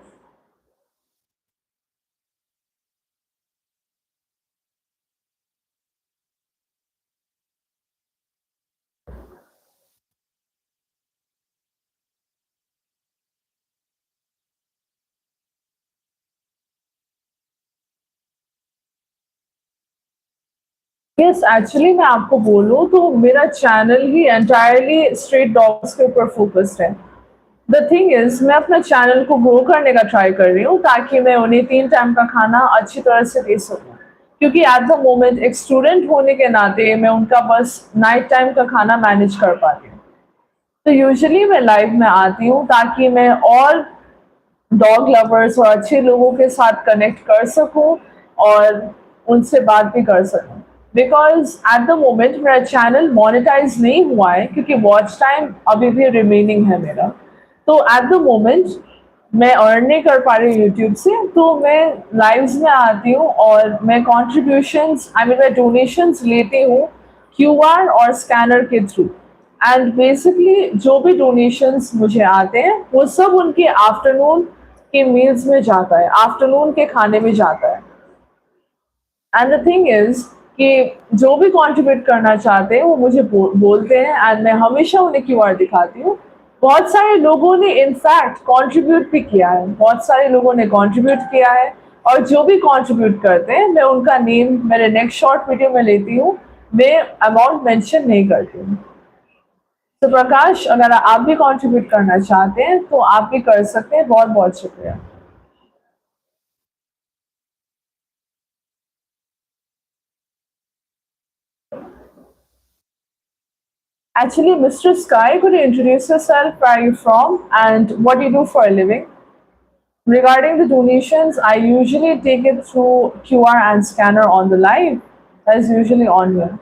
Yes, actually मैं आपको बोलूँ तो मेरा चैनल ही एंटायरली स्ट्रीट डॉग्स के ऊपर फोकस्ड है. द थिंग इज मैं अपना चैनल को ग्रो करने का ट्राई कर रही हूँ ताकि मैं उन्हें 3 टाइम का खाना अच्छी तरह से दे सकूँ. क्योंकि एट द मोमेंट एक स्टूडेंट होने के नाते मैं उनका बस नाइट टाइम का खाना मैनेज कर पाती हूँ. तो यूजुअली मैं लाइव में आती हूँ ताकि मैं और डॉग लवर्स और अच्छे लोगों के साथ कनेक्ट कर सकूं और उनसे बात भी कर सकूं. बिकॉज एट द मोमेंट मेरा चैनल मोनेटाइज नहीं हुआ है क्योंकि वॉच टाइम अभी भी रिमेनिंग है मेरा. तो एट द मोमेंट मैं अर्न नहीं कर पा रही यूट्यूब से, तो मैं लाइव्स में आती हूँ और मैं कॉन्ट्रीब्यूशंस आई मीन मैं डोनेशंस लेती हूँ क्यूआर और स्कैनर के थ्रू. एंड बेसिकली जो भी डोनेशंस मुझे आते हैं वो सब उनके आफ्टरनून के मील्स में जाता है, आफ्टरनून के खाने में जाता है. एंड द थिंग इज कि जो भी कंट्रीब्यूट करना चाहते हैं वो मुझे बोलते हैं एंड मैं हमेशा उन्हें क्यूआर दिखाती हूँ. बहुत सारे लोगों ने इनफैक्ट कंट्रीब्यूट भी किया है, बहुत सारे लोगों ने कंट्रीब्यूट किया है. और जो भी कंट्रीब्यूट करते हैं मैं उनका नेम मेरे नेक्स्ट शॉर्ट वीडियो में लेती हूँ. मैं अमाउंट मेंशन नहीं करती हूँ. तो प्रकाश, अगर आप भी कंट्रीब्यूट करना चाहते हैं तो आप भी कर सकते हैं. बहुत बहुत शुक्रिया. Actually, Mr. Sky, could you introduce yourself, where are you from, and what do you do for a living? Regarding the donations, I usually take it through QR and scanner on the live. That is usually on here.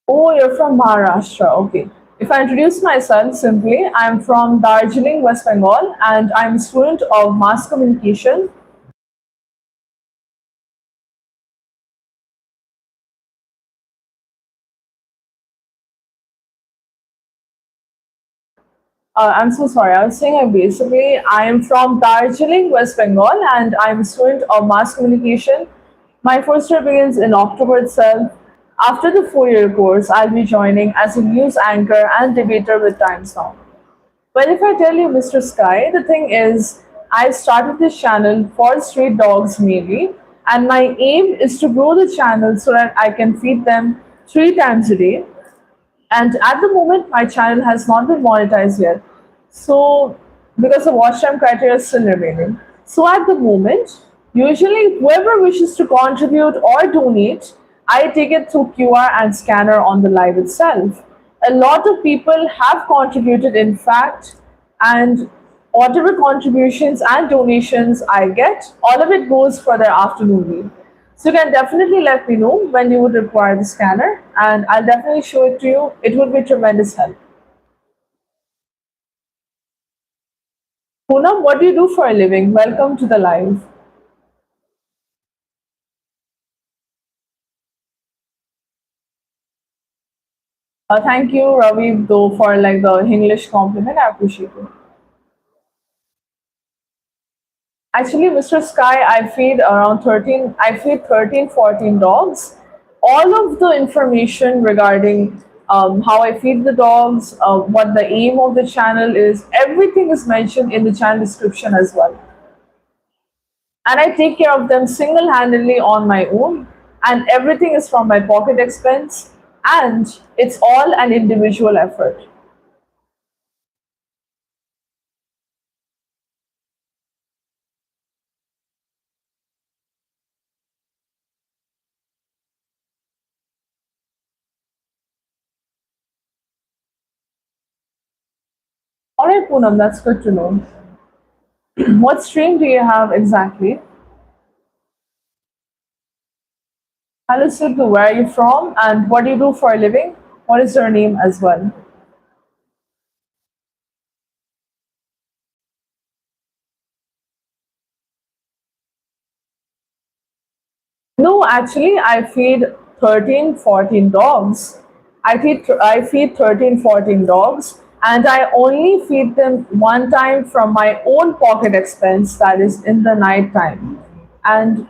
Oh, you're from Maharashtra. Okay. If I introduce myself simply, I'm from Darjeeling, West Bengal, and I'm a student of mass communication. I'm so sorry. I was saying I am from Darjeeling, West Bengal, and I'm a student of mass communication. My first year begins in October itself. After the 4 year course, I'll be joining as a news anchor and debater with Times Now. Well, if I tell you, Mr. Sky, the thing is, I started this channel for street dogs mainly, and my aim is to grow the channel so that I can feed them 3 times a day. And at the moment, my channel has not been monetized yet. So, because the watch time criteria is still remaining. So, at the moment, usually whoever wishes to contribute or donate, I take it through QR and scanner on the live itself. A lot of people have contributed, in fact, and whatever contributions and donations I get, all of it goes for their afternoon meal. So you can definitely let me know when you would require the scanner, and I'll definitely show it to you. It would be tremendous help. Poonam, what do you do for a living? Welcome to the live. Thank you, Ravi, though, for like the English compliment. I appreciate it. Actually, Mr. Sky, I feed around 13, I feed 13, 14 dogs. All of the information regarding how I feed the dogs, what the aim of the channel is, everything is mentioned in the channel description as well. And I take care of them single handedly on my own, and everything is from my pocket expense, and it's all an individual effort. All right, Poonam, that's good to know. What stream do you have exactly? Hello, Sidhu, where are you from and what do you do for a living? What is your name as well? No, actually, I feed 13, 14 dogs. I feed 13, 14 dogs, and I only feed them one time from my own pocket expense, that is in the night time. And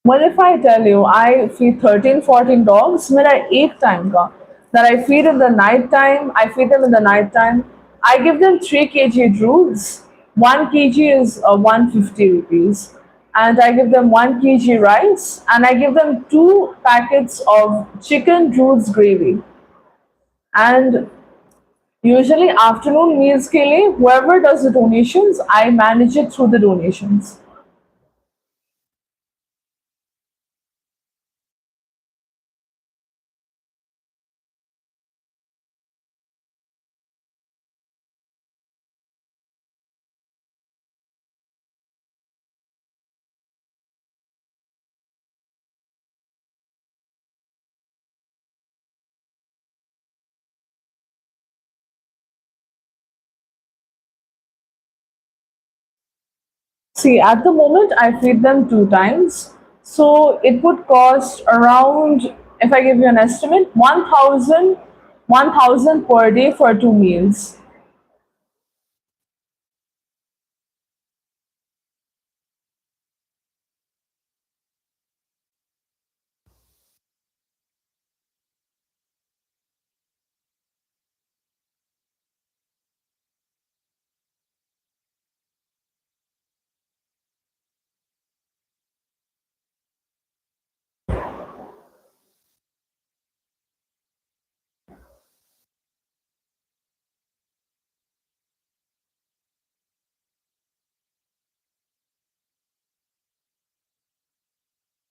what if I tell you I feed 13, 14 dogs? मेरा एक time का that I feed in the night time. I feed them in the night time. I give them 3 kg drools. 1 kg is 150 rupees. And I give them 1 kg rice. And I give them 2 packets of chicken drools gravy. And usually afternoon meals के लिए whoever does the donations, I manage it through the donations. See, at the moment, I feed them 2 times. So it would cost around, if I give you an estimate, 1,000 per day for 2 meals.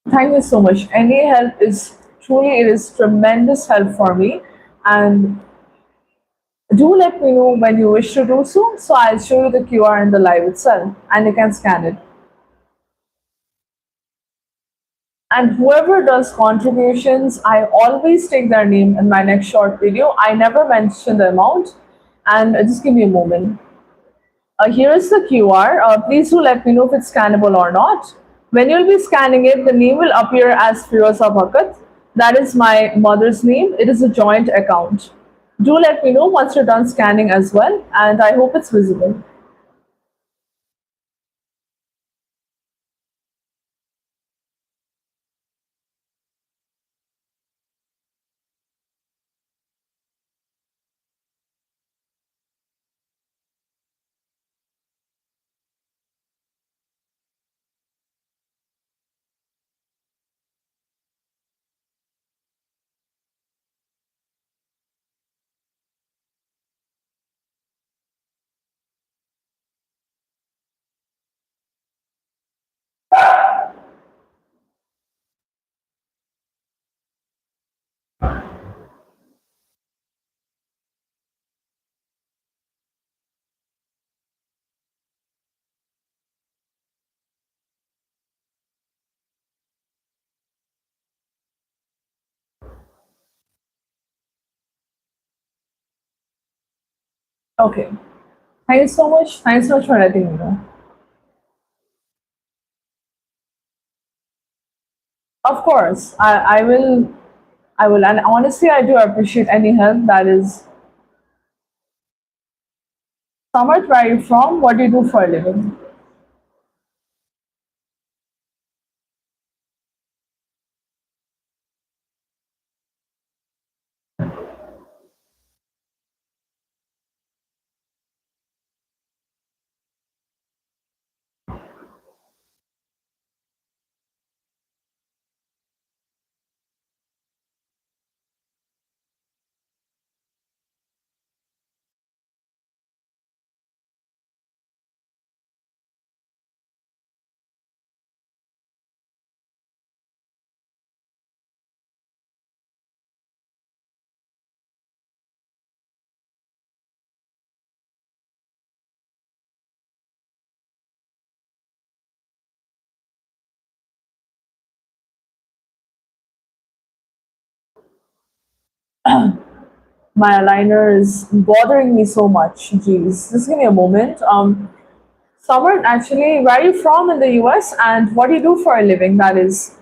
Thank you so much. Any help is truly, it is tremendous help for me. And do let me know when you wish to do so. So I'll show you the QR in the live itself and you can scan it. And whoever does contributions, I always take their name in my next short video. I never mention the amount. And just give me a moment. Here is the QR. Please do let me know if it's scannable or not. When you'll be scanning it, the name will appear as Firoza Bhagat. That is my mother's name. It is a joint account. Do let me know once you're done scanning as well, and I hope it's visible. Okay. Thank you so much. Thanks so much for letting me know. Of course, I will. I will. And honestly, I do appreciate any help that is. Samarth, where are you from? What do you do for a living? My aligner is bothering me so much. Jeez, just give me a moment. Samarth, actually, where are you from in the US and what do you do for a living? That is.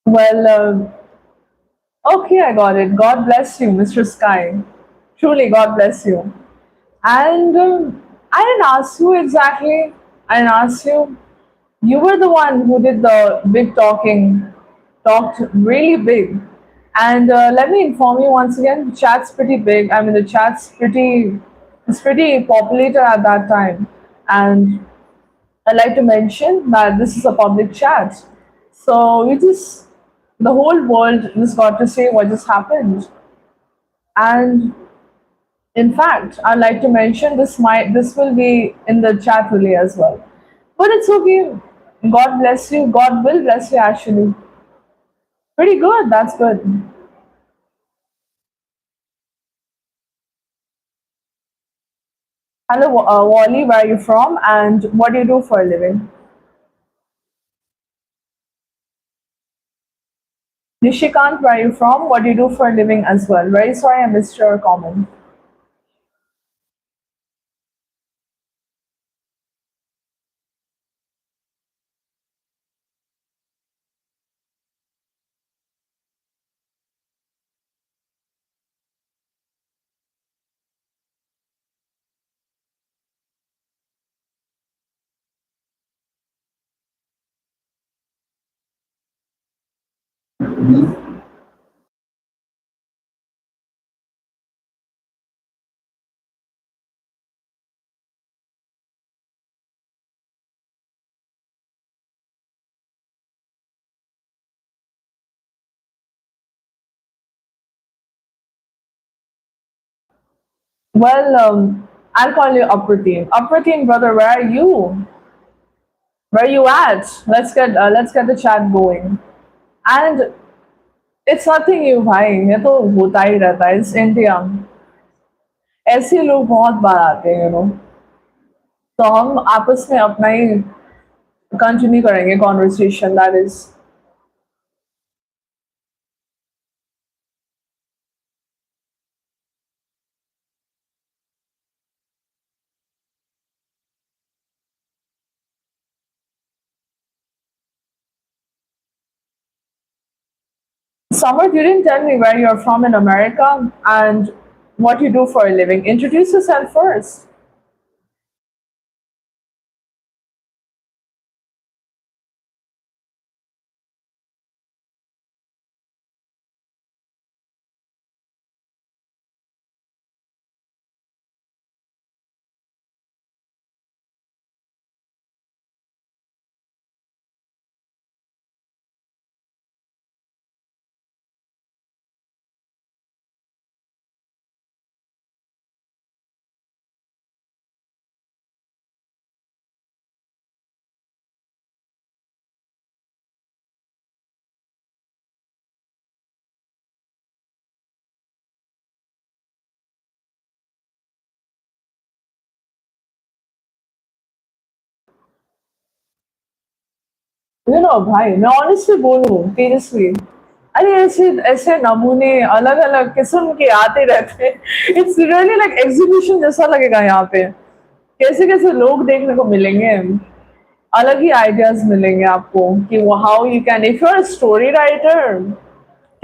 Well, okay, I got it. God bless you, Mr. Sky. Truly, God bless you. And I didn't ask you exactly. I didn't ask you. You were the one who did the big talking, talked really big. And let me inform you once again, the chat's pretty big. I mean, the chat's pretty, it's pretty populated at that time. And I'd like to mention that this is a public chat. So you just, the whole world just got to say what just happened. And in fact, I'd like to mention this will be in the chat relay as well. But it's okay. God bless you. God will bless you actually. Pretty good. That's good. Hello, Wally. Where are you from? And what do you do for a living? Nishikant, where are you from? What do you do for a living as well? Very sorry I missed your comment. Well, I'll call you Apratim. Apratim, brother, where are you? Where are you at? Let's get the chat going. And it's nothing new, भाई ये तो होता ही रहता है इस India ऐसे लोग बहुत बार आते हैं तो हम आपस में अपना ही कंटिन्यू करेंगे conversation that is Summer, you didn't tell me where you're from in America and what you do for a living. Introduce yourself first. भाई मैं ऑनेस्टली बोलूं सीरियसली, अरे ऐसे ऐसे नमूने अलग अलग किस्म के आते रहते हैं। इट्स रियली लाइक एग्जीबिशन जैसा लगेगा यहाँ पे। कैसे कैसे लोग देखने को मिलेंगे, अलग ही आइडियाज मिलेंगे आपको कि वो how you can if you are story writer,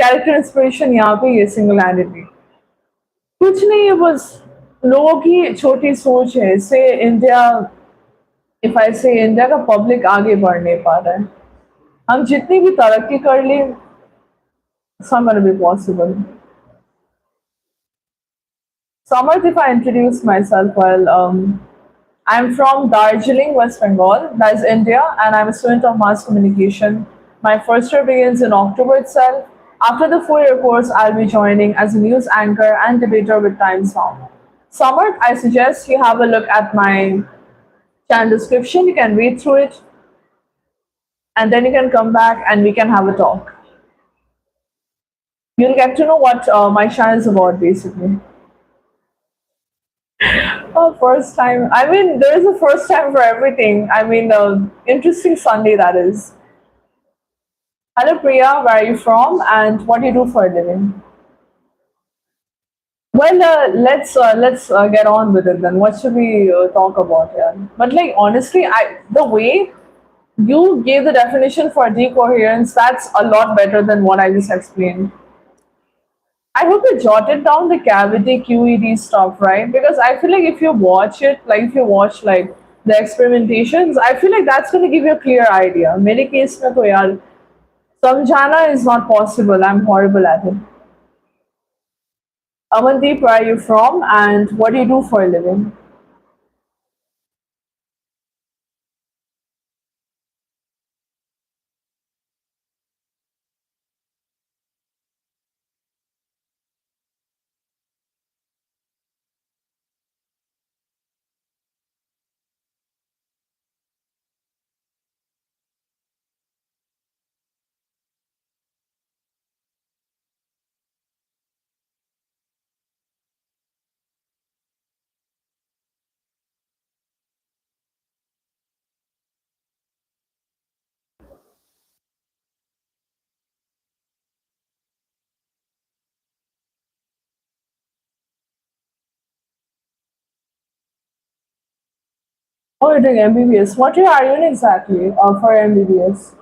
character inspiration यहाँ पे ये सिंगुलैरिटी कुछ नहीं है, बस लोगों की छोटी सोच है। इससे इंडिया, इफ आई से इंडिया का पब्लिक आगे बढ़ नहीं पा रहा है। हम जितनी भी तरक्की कर लें, समर भी possible. Samarth, if I introduce myself, well, I'm from Darjeeling, West Bengal, that is India, and I'm a student of mass communication. My first year begins in October itself. After the 4 year course, I'll be joining as a news anchor and debater with Times Now. Samarth, I suggest you have a look at my channel description. You can read through it, and then you can come back and we can have a talk. You'll get to know what my channel is about, basically. Oh, first time. I mean, there is a first time for everything. I mean, interesting Sunday that is. Hello, Priya. Where are you from, and what do you do for a living? Well, let's get on with it then. What should we talk about here? But like honestly, I the way you gave the definition for decoherence, that's a lot better than what I just explained. I hope you jotted down the cavity QED stuff, right? Because I feel like if you watch it, like if you watch like the experimentations, I feel like that's going to give you a clear idea. मेरे case में तो यार समझाना is not possible. I'm horrible at it. Amandeep, where are you from, and what do you do for a living? Oh, you're doing MBBS. What year are you in exactly for MBBS?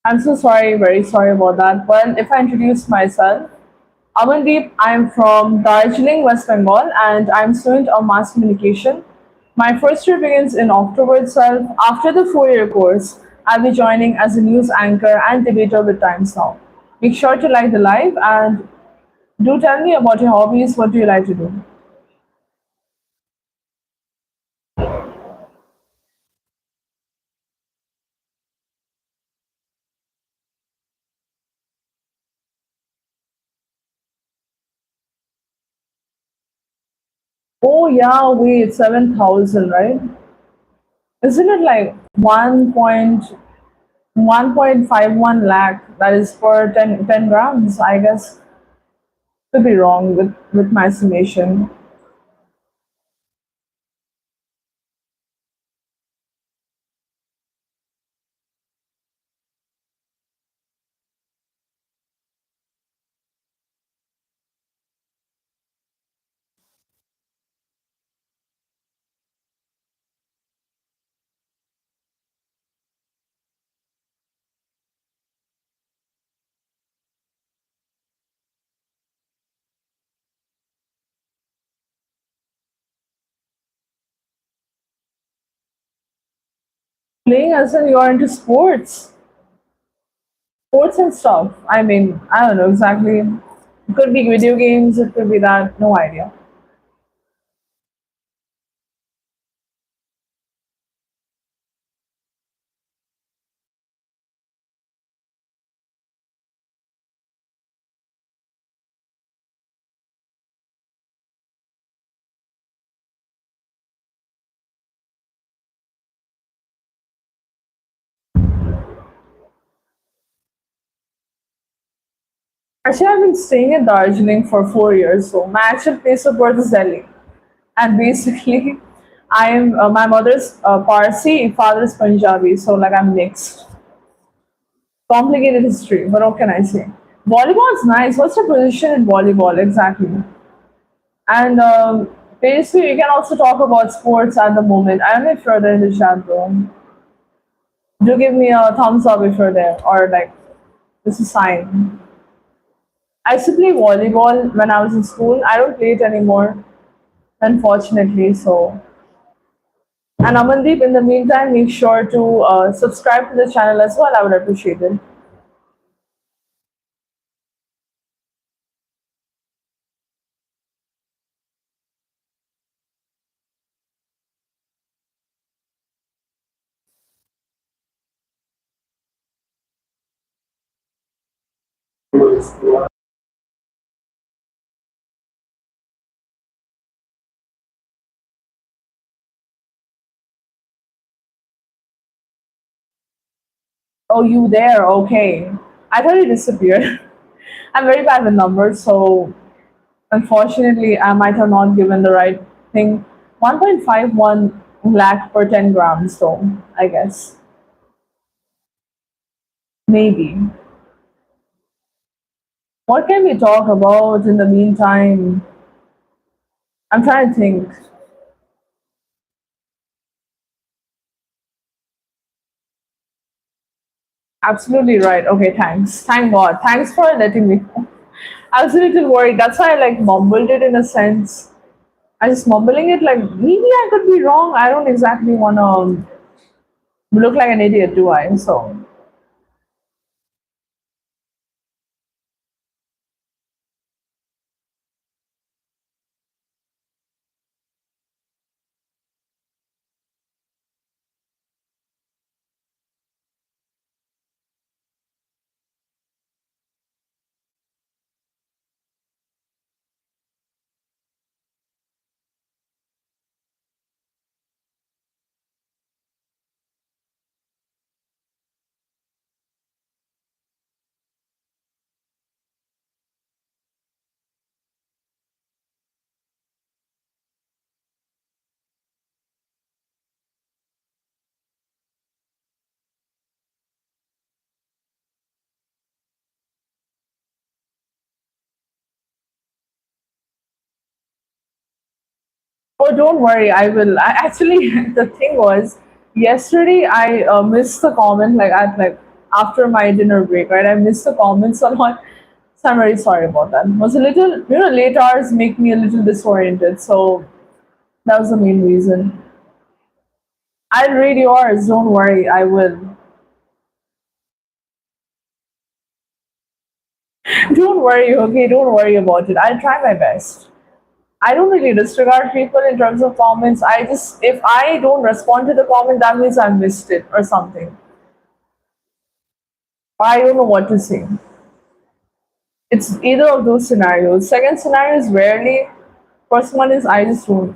I'm so sorry, very sorry about that. Well, if I introduce myself, Amandeep, I'm from Darjeeling, West Bengal, and I'm student of mass communication. My first year begins in October itself. After the 4 year course, I'll be joining as a news anchor and debater with Times Now. Make sure to like the live and do tell me about your hobbies. What do you like to do? Oh yeah, wait, 7,000, right? Isn't it like 1.51 lakh? That is for 10 grams, I guess. Could be wrong with my estimation. Playing as in you're into sports and stuff. I mean, I don't know exactly. It could be video games, it could be that, no idea. Actually, I've been staying in Darjeeling for 4 years, so my actual place of birth is Delhi. And basically, I am my mother's Parsi, father's Punjabi, so like I'm mixed. Complicated history, but what can I say? Volleyball's nice. What's your position in volleyball exactly? And basically, you can also talk about sports at the moment. I don't know if you're there in the chat room. Do give me a thumbs up if you're there, or like this is a sign. I used to play volleyball when I was in school. I don't play it anymore, unfortunately. So, and Amandeep, in the meantime, make sure to subscribe to the channel as well. I would appreciate it. Oh, you there? Okay. I thought you disappeared. I'm very bad with numbers, so unfortunately, I might have not given the right thing. 1.51 lakh per 10 grams, so I guess. Maybe. What can we talk about in the meantime? I'm trying to think. Absolutely right. Okay, thanks. Thank God. Thanks for letting me know. I was a little worried. That's why I like mumbled it in a sense. I was mumbling it like maybe I could be wrong. I don't exactly want to look like an idiot, do I? So, oh, don't worry. I will. I actually, the thing was, yesterday I missed the comment like at like after my dinner break, right? I missed the comments a lot. So I'm very sorry about that. It was a little, late hours make me a little disoriented. So that was the main reason. I'll read yours. Don't worry. I will. Don't worry. Okay. Don't worry about it. I'll try my best. I don't really disregard people in terms of comments. I just, if I don't respond to the comment, that means I missed it or something. I don't know what to say. It's either of those scenarios. Second scenario is rarely. First one is I just don't.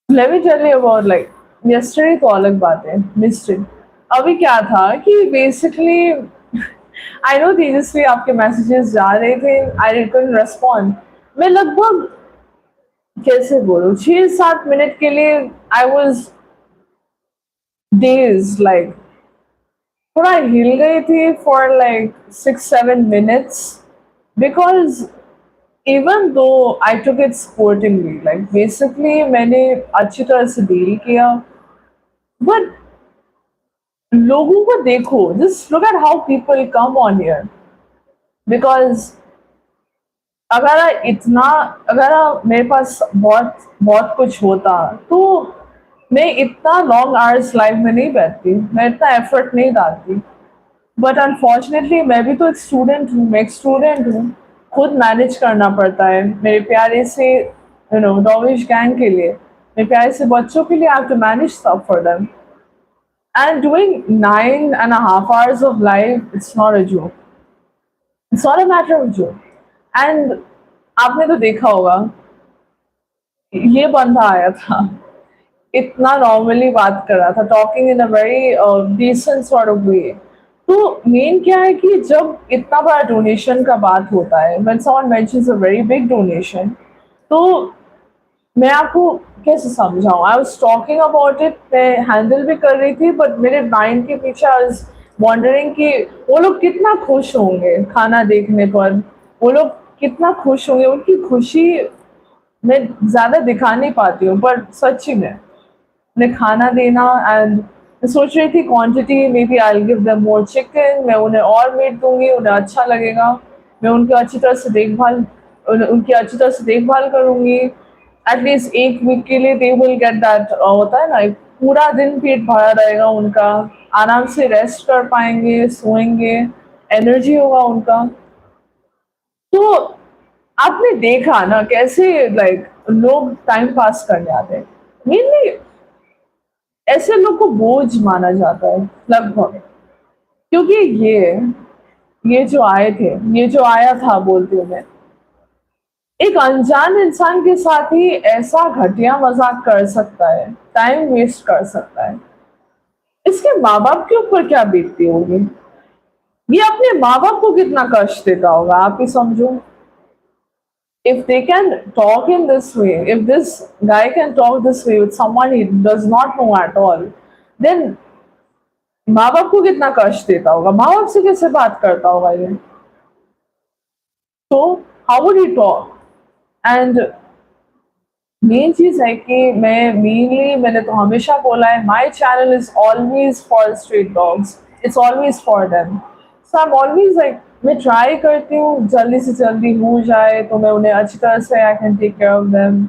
Let me tell you about like yesterday तो अलग बात है mistake अभी क्या था कि basically I know तेजस्वी आपके messages जा रहे थे आई couldn't respond मैं लगभग कैसे बोलूं 6-7 मिनट के लिए आई वॉज डेज लाइक थोड़ा हिल गई थी for like 6-7 minutes because even though I took it sportingly like basically मैंने अच्छी तरह से डील किया बट लोगों को देखो just look at how people come on here because इतना अगर मेरे पास बहुत बहुत कुछ होता तो मैं इतना लॉन्ग आवर्स लाइफ में नहीं बैठती मैं इतना एफर्ट नहीं डालती बट अनफॉर्चुनेटली मैं भी तो एक स्टूडेंट हूँ मैं एक स्टूडेंट हूँ खुद मैनेज करना पड़ता है मेरे प्यारे से डॉविश गैंग के लिए मेरे प्यारे से बच्चों के लिए I have to manage stuff for them and doing 9.5 hours of life it's not a joke it's not a matter of joke and आपने तो देखा होगा ये बंदा आया था इतना नॉर्मली बात कर रहा था talking in a very decent sort of way तो मेन क्या है कि जब इतना बड़ा डोनेशन का बात होता है when someone mentions a very big donation तो मैं आपको कैसे समझाऊं I was talking about it मैं हैंडल भी कर रही थी बट मेरे माइंड के पीछे आई वाज वॉन्डरिंग कि वो लोग कितना खुश होंगे खाना देखने पर वो लोग कितना खुश होंगे उनकी खुशी मैं ज़्यादा दिखा नहीं पाती हूँ पर सच्ची में उन्हें खाना देना एंड मैं सोच रही थी quantity maybe I give them more chicken मैं उन्हें और मीट दूंगी उन्हें अच्छा लगेगा मैं उनकी अच्छी तरह से उनकी अच्छी तरह से देखभाल करूंगी एटलीस्ट एक वीक के लिए दे विल गेट दैट होता है ना एक पूरा दिन पेट भरा रहेगा उनका आराम से रेस्ट कर पाएंगे सोएंगे एनर्जी होगा उनका तो आपने देखा ना कैसे लाइक लोग टाइम पास करने आते हैं मेनली ऐसे लोग को बोझ माना जाता है लगभग क्योंकि ये जो आए थे ये जो आया था बोलती हूँ मैं एक अनजान इंसान के साथ ही ऐसा घटिया मजाक कर सकता है टाइम वेस्ट कर सकता है इसके माँ बाप के ऊपर क्या बीतती होगी ये अपने माँ बाप को कितना कष्ट देता होगा आप ही समझो if they can talk in this way, if this guy can talk this way with someone he does not know at all, then माँ बाप को कितना कष्ट देता होगा माँ बाप से कैसे बात करता होगा ये तो how would he talk and main चीज है कि मैंने तो हमेशा बोला है my channel is always for street dogs it's always for them so I am always like मैं ट्राई करती हूँ जल्दी से जल्दी हो जाए तो मैं उन्हें अच्छी तरह से I can take care of them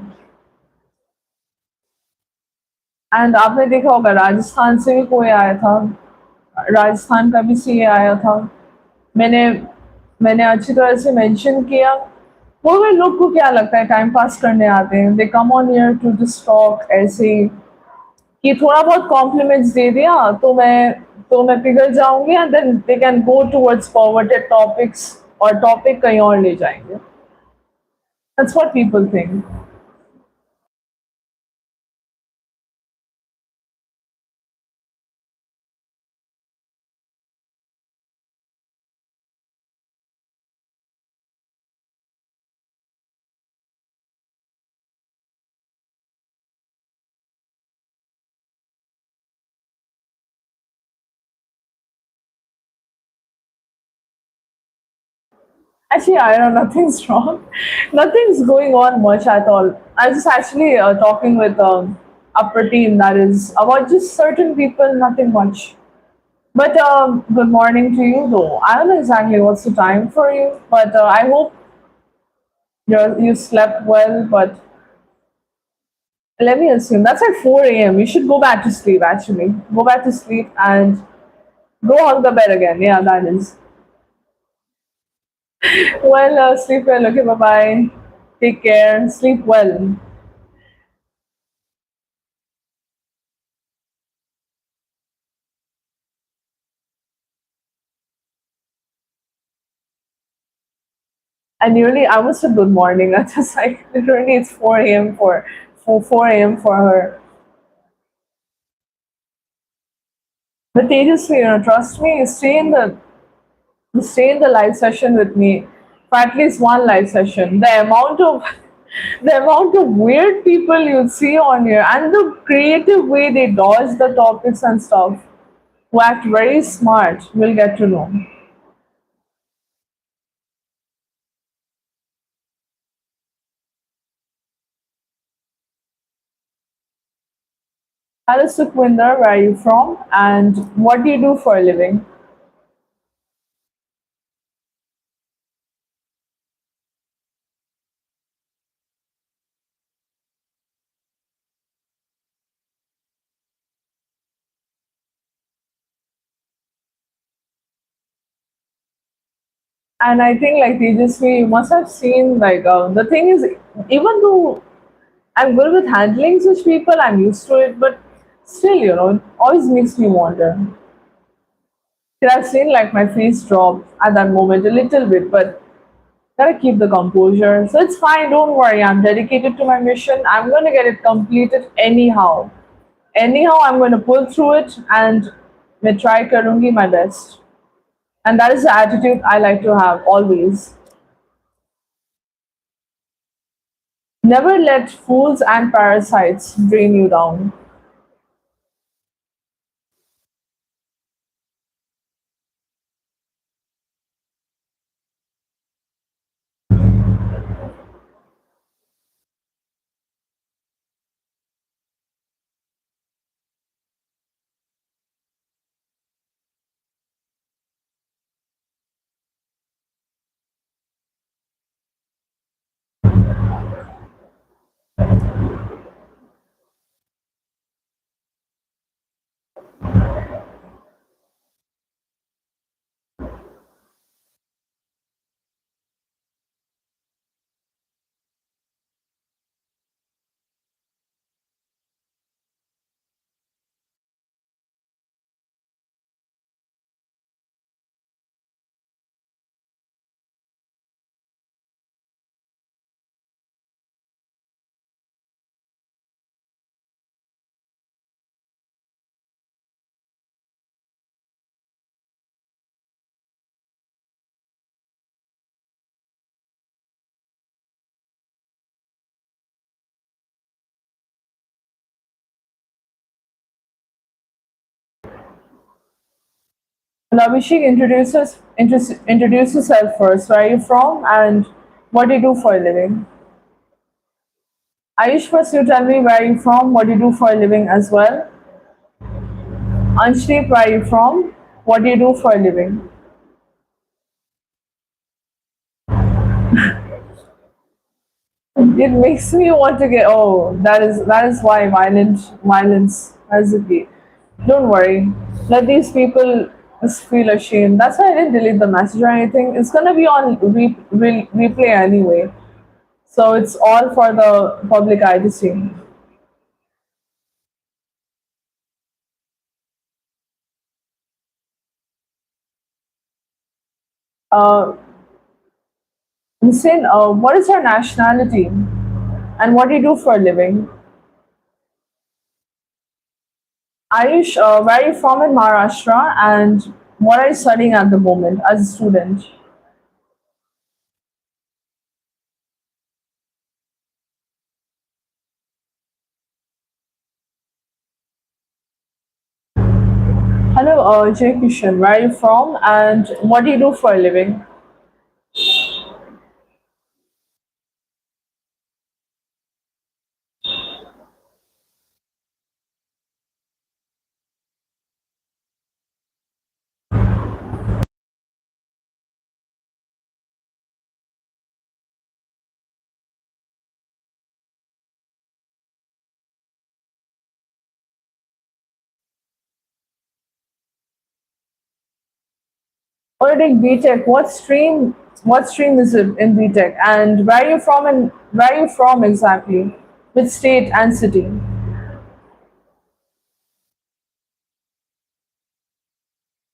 and आपने देखा होगा राजस्थान से भी कोई आया था राजस्थान का भी सीए आया था मैंने मैंने अच्छी तरह से मेंशन किया वो लोग को क्या लगता है टाइम पास करने आते हैं, they come on here to just talk ऐसे ही कि थोड़ा बहुत कॉम्प्लीमेंट्स दे दिया तो मैं पिघल जाऊंगी and then they can go towards forwarded topics और टॉपिक कहीं और ले जाएंगे. That's what people think. Actually, I know nothing's wrong. Nothing's going on much at all. I was just actually talking with upper team that is about just certain people, nothing much. But good morning to you, though. I don't know exactly what's the time for you, but I hope you slept well. But let me assume that's at 4 a.m. You should go back to sleep, actually. Go back to sleep and go on the bed again. Yeah, that is. Well, sleep well. Okay, bye bye. Take care. Sleep well. And nearly, I was a good morning. I just like literally, it's 4 a.m. for 4 a.m. for her. But Tejasvi, trust me, stay in the live session with me for at least one live session. The amount of weird people you'll see on here and the creative way they dodge the topics and stuff, who act very smart, will get to know. Hello Sukhwinder, where are you from? And what do you do for a living? And I think like Tejasvi, you must have seen like the thing is, even though I'm good with handling such people, I'm used to it, but still, it always makes me wonder. I've seen like my face drop at that moment a little bit, but gotta keep the composure. So it's fine, don't worry. I'm dedicated to my mission. I'm gonna get it completed anyhow. Anyhow, I'm gonna pull through it and मैं try karungi my best. And that is the attitude I like to have always. Never let fools and parasites drain you down. Well, Abhishek, introduce yourself first. Where are you from and what do you do for a living? Ayush, first you tell me where are you from, what do you do for a living as well. Anshdeep, where are you from? What do you do for a living? It makes me want to get. Oh, that is why violence has a key. Don't worry. Let these people just feel ashamed. That's why I didn't delete the message or anything. It's gonna be on replay anyway. So it's all for the public eye to see. Uh, Hussein, what is your nationality and what do you do for a living? Ayush, where are you from in Maharashtra and what are you studying at the moment as a student? Hello, Jay Kishan, where are you from and what do you do for a living? Already BTech, what stream is it in BTech and where are you from and where are you from exactly? Which state and city?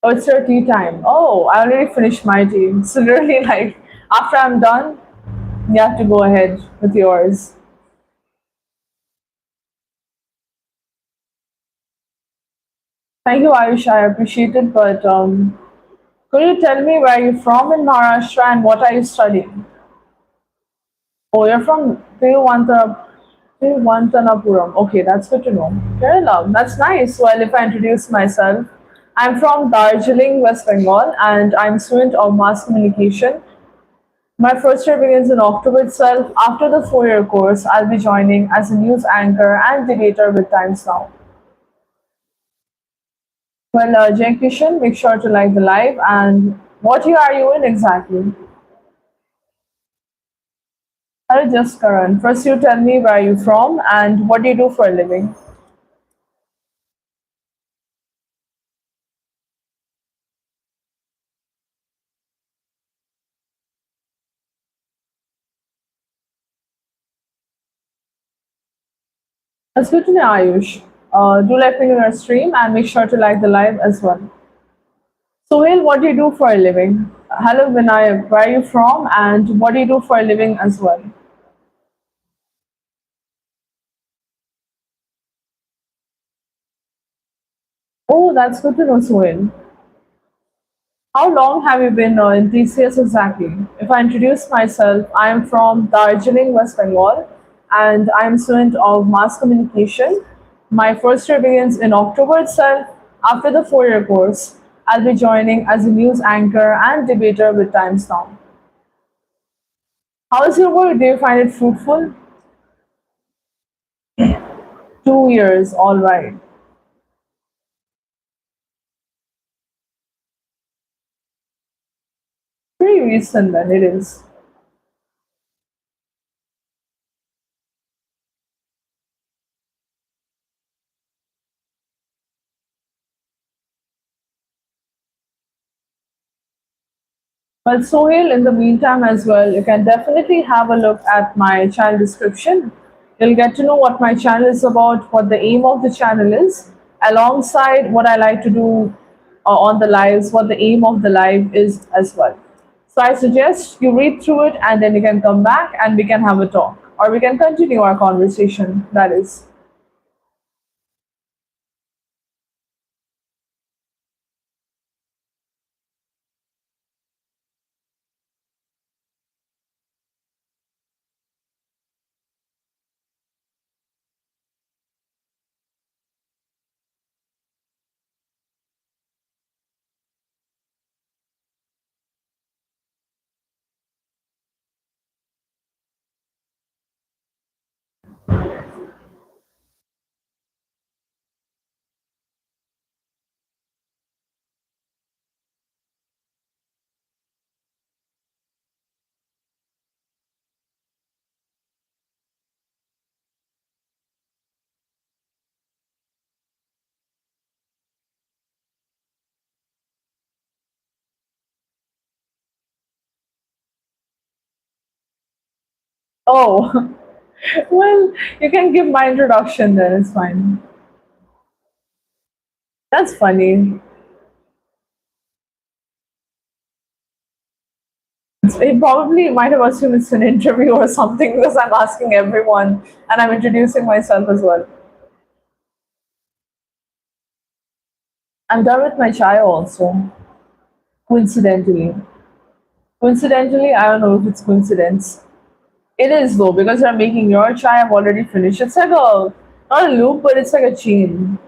Oh, it's your tea time. Oh, I already finished my tea. So really like after I'm done, you have to go ahead with yours. Thank you, Ayush. I appreciate it. But could you tell me where you're from in Maharashtra and what are you studying? Oh, you're from Tiruvananthapuram. Okay, that's good to know. Kerala, that's nice. Well, if I introduce myself, I'm from Darjeeling, West Bengal, and I'm a student of mass communication. My first year begins in October itself. After the 4-year course, I'll be joining as a news anchor and debater with Times Now. Well, Jay Kishan, make sure to like the live. And what year are you in exactly? Hello, just Karan. First, you tell me where you're from and what do you do for a living. That's good to know, Ayush. Do let me know your stream and make sure to like the live as well. Sohail, what do you do for a living? Hello, Vinayak. Where are you from and what do you do for a living as well? Oh, that's good to know, Sohail. How long have you been in TCS exactly? If I introduce myself, I am from Darjeeling, West Bengal, and I am a student of mass communication. My first year begins in October itself. After the 4-year course, I'll be joining as a news anchor and debater with Times Now. How is your work? Do you find it fruitful? 2 years, all right. Pretty recent then it is. Well, Sohail, in the meantime as well, you can definitely have a look at my channel description. You'll get to know what my channel is about, what the aim of the channel is, alongside what I like to do on the lives, what the aim of the live is as well. So I suggest you read through it and then you can come back and we can have a talk or we can continue our conversation. That is. Oh, well, you can give my introduction then, it's fine. That's funny. It probably might have assumed it's an interview or something because I'm asking everyone and I'm introducing myself as well. I'm done with my chai also, coincidentally. Coincidentally, I don't know if it's coincidence. It is though, because you're making your chai, I've already finished. It's like a, not a loop, but it's like a chain.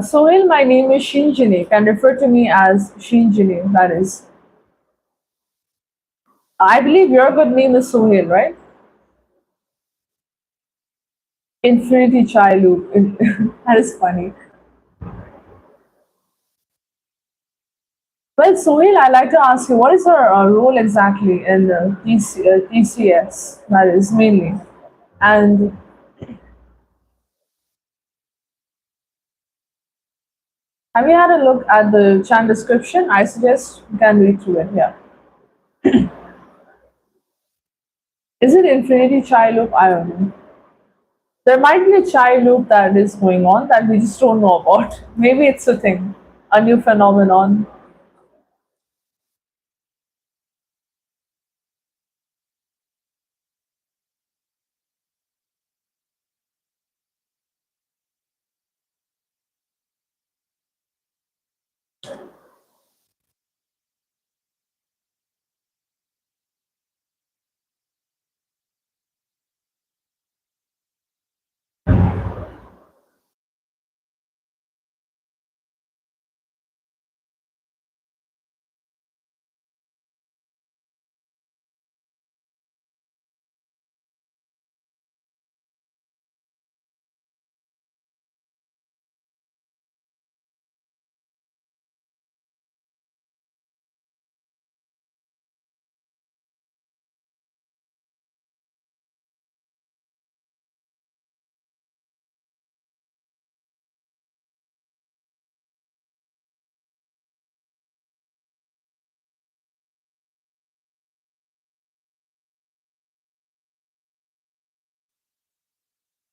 Sohail, my name is Sheen-Jinee. Can refer to me as Sheen-Jinee, that is. I believe your good name is Sohail, right? Infinity Chai Loop. That is funny. Well, Sohail, I'd like to ask you, what is your role exactly in TCS, that is, mainly? And have you had a look at the channel description? I suggest you can read through it, yeah. Is it Infinity Chai Loop? I don't know. There might be a chai loop that is going on that we just don't know about. Maybe it's a thing, a new phenomenon.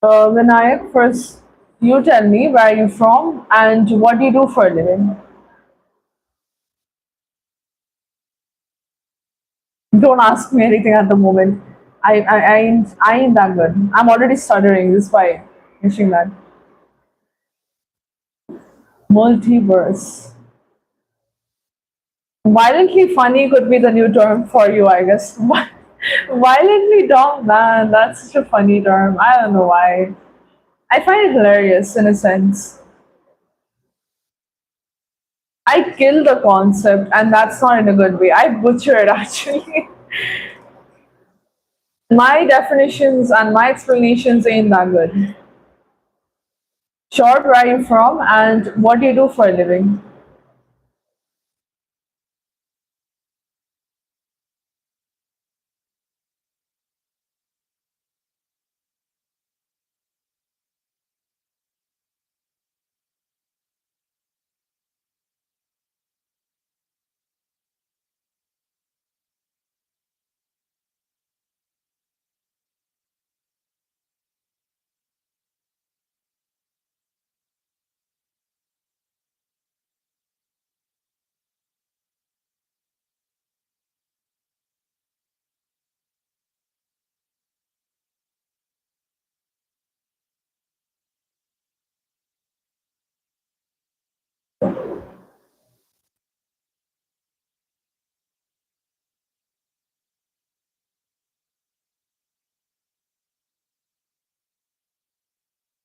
Vinayak, first you tell me where you're from and what you do for a living. Don't ask me anything at the moment. I ain't that good. I'm already stuttering. This is why I'm wishing that. Multiverse. Violently funny could be the new term for you, I guess. Violently dumb, man. That's such a funny term. I don't know why. I find it hilarious in a sense. I kill the concept, and that's not in a good way. I butcher it actually. My definitions and my explanations ain't that good. Short, where are you from, and what do you do for a living?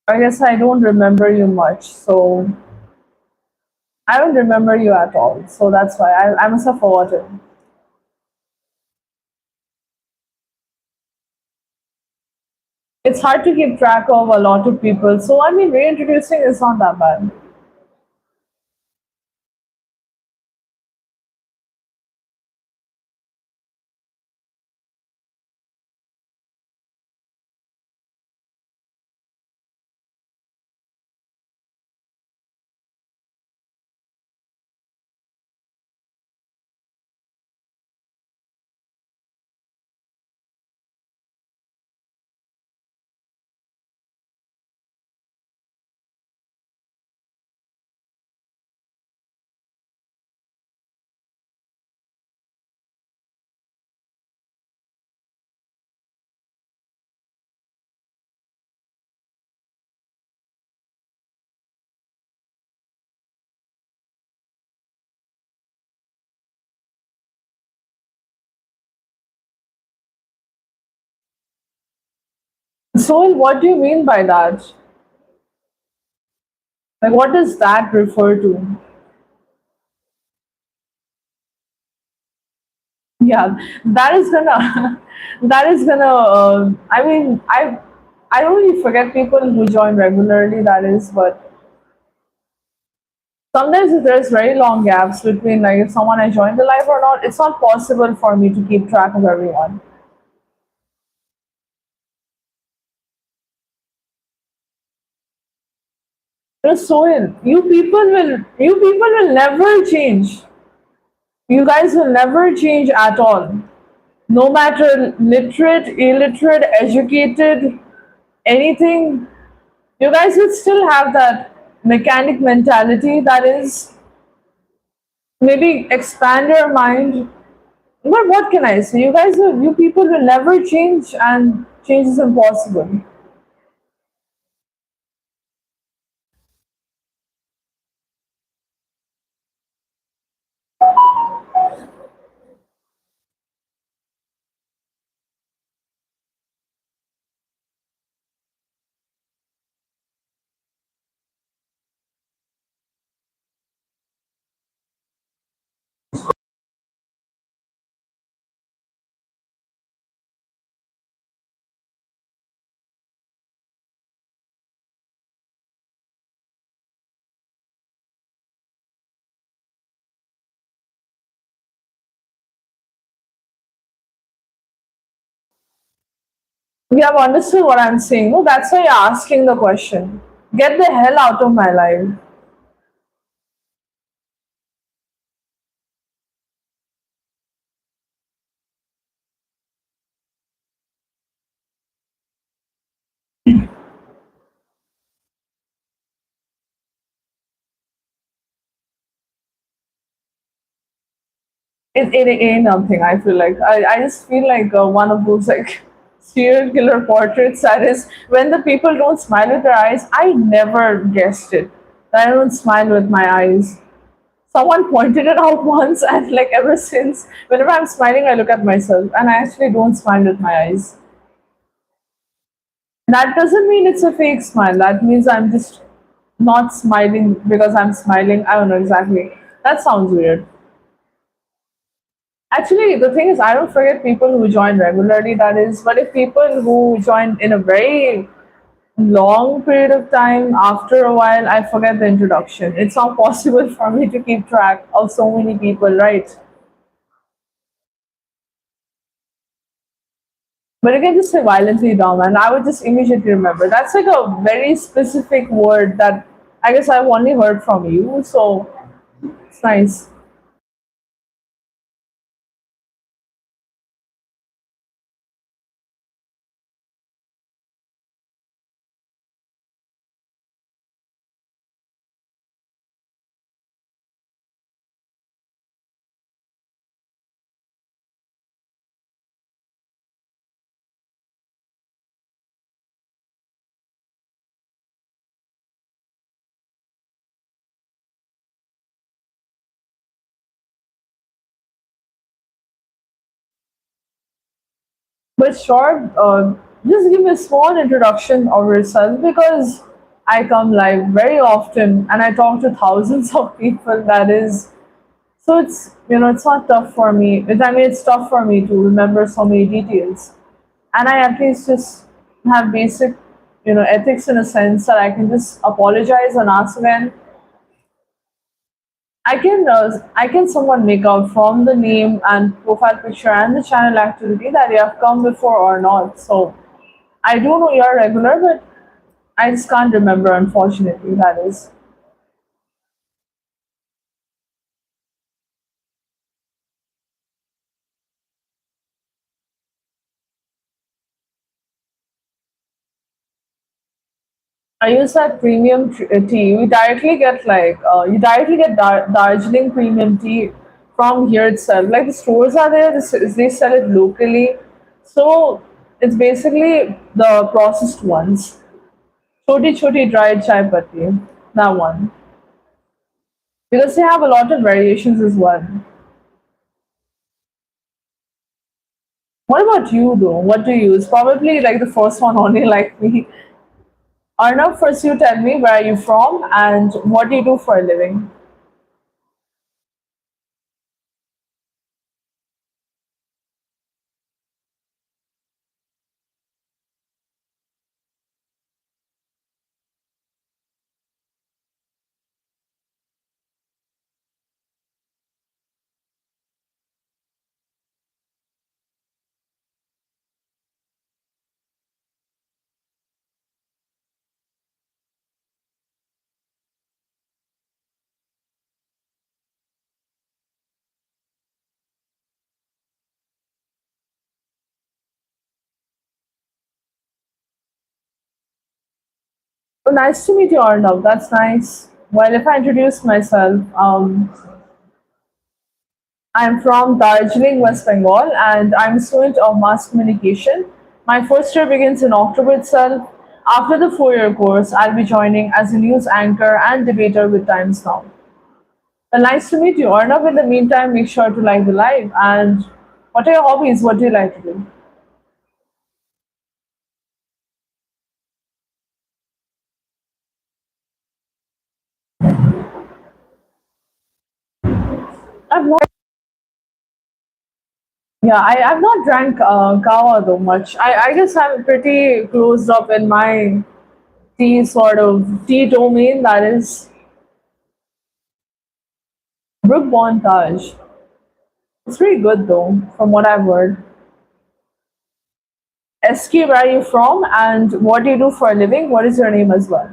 I guess I don't remember you much, so I don't remember you at all. So that's why I must have forgotten. It's hard to keep track of a lot of people, so I mean, reintroducing is not that bad. So, what do you mean by that? Like, what does that refer to? Yeah, that is gonna, that is gonna. I mean, I don't really forget people who join regularly. That is, but sometimes if there's very long gaps between like if someone I joined the live or not, it's not possible for me to keep track of everyone. Soil, you people will never change. You guys will never change at all. No matter literate, illiterate, educated, anything, you guys will still have that mechanic mentality that is maybe expand your mind. But what can I say? You people will never change, and change is impossible. You have understood what I'm saying. No, that's why you're asking the question. Get the hell out of my life. It ain't nothing. I feel like I just feel like one of those like serial killer portraits. That is when the people don't smile with their eyes. I never guessed it. I don't smile with my eyes. Someone pointed it out once, and like ever since, whenever I'm smiling, I look at myself, and I actually don't smile with my eyes. That doesn't mean it's a fake smile. That means I'm just not smiling because I'm smiling. I don't know exactly. That sounds weird. Actually, the thing is, I don't forget people who join regularly, that is, but if people who join in a very long period of time, after a while, I forget the introduction. It's not possible for me to keep track of so many people, right? But you can just say violently dumb, and I would just immediately remember. That's like a very specific word that I guess I've only heard from you, so it's nice. But sure, just give me a small introduction of yourself because I come live very often and I talk to thousands of people. That is, so it's not tough for me. I mean, it's tough for me to remember so many details, and I at least just have basic, ethics in a sense that I can just apologize and ask again. I can someone make out from the name and profile picture and the channel activity that you have come before or not. So I do know you're regular, but I just can't remember, unfortunately. That is. I use that premium tea. We directly get you directly get Darjeeling premium tea from here itself. Like the stores are there, they sell it locally. So it's basically the processed ones. Choti choti dried chai patti, that one. Because they have a lot of variations as well. What about you though? What do you use? Probably like the first one only, like me. Arnav, first you tell me where are you from and what do you do for a living? Oh, nice to meet you, Arnav. That's nice. Well, if I introduce myself, I'm from Darjeeling, West Bengal, and I'm a student of mass communication. My first year begins in October itself. After the 4 year course, I'll be joining as a news anchor and debater with Times Now. Well, nice to meet you, Arnav. In the meantime, make sure to like the live. And what are your hobbies? What do you like to do? I've not, yeah, I've not drank kawa though much. I guess I'm pretty closed up in my tea sort of tea domain. That is Brook Bond Taj. It's pretty good though, from what I've heard. SK, where are you from and what do you do for a living? What is your name as well?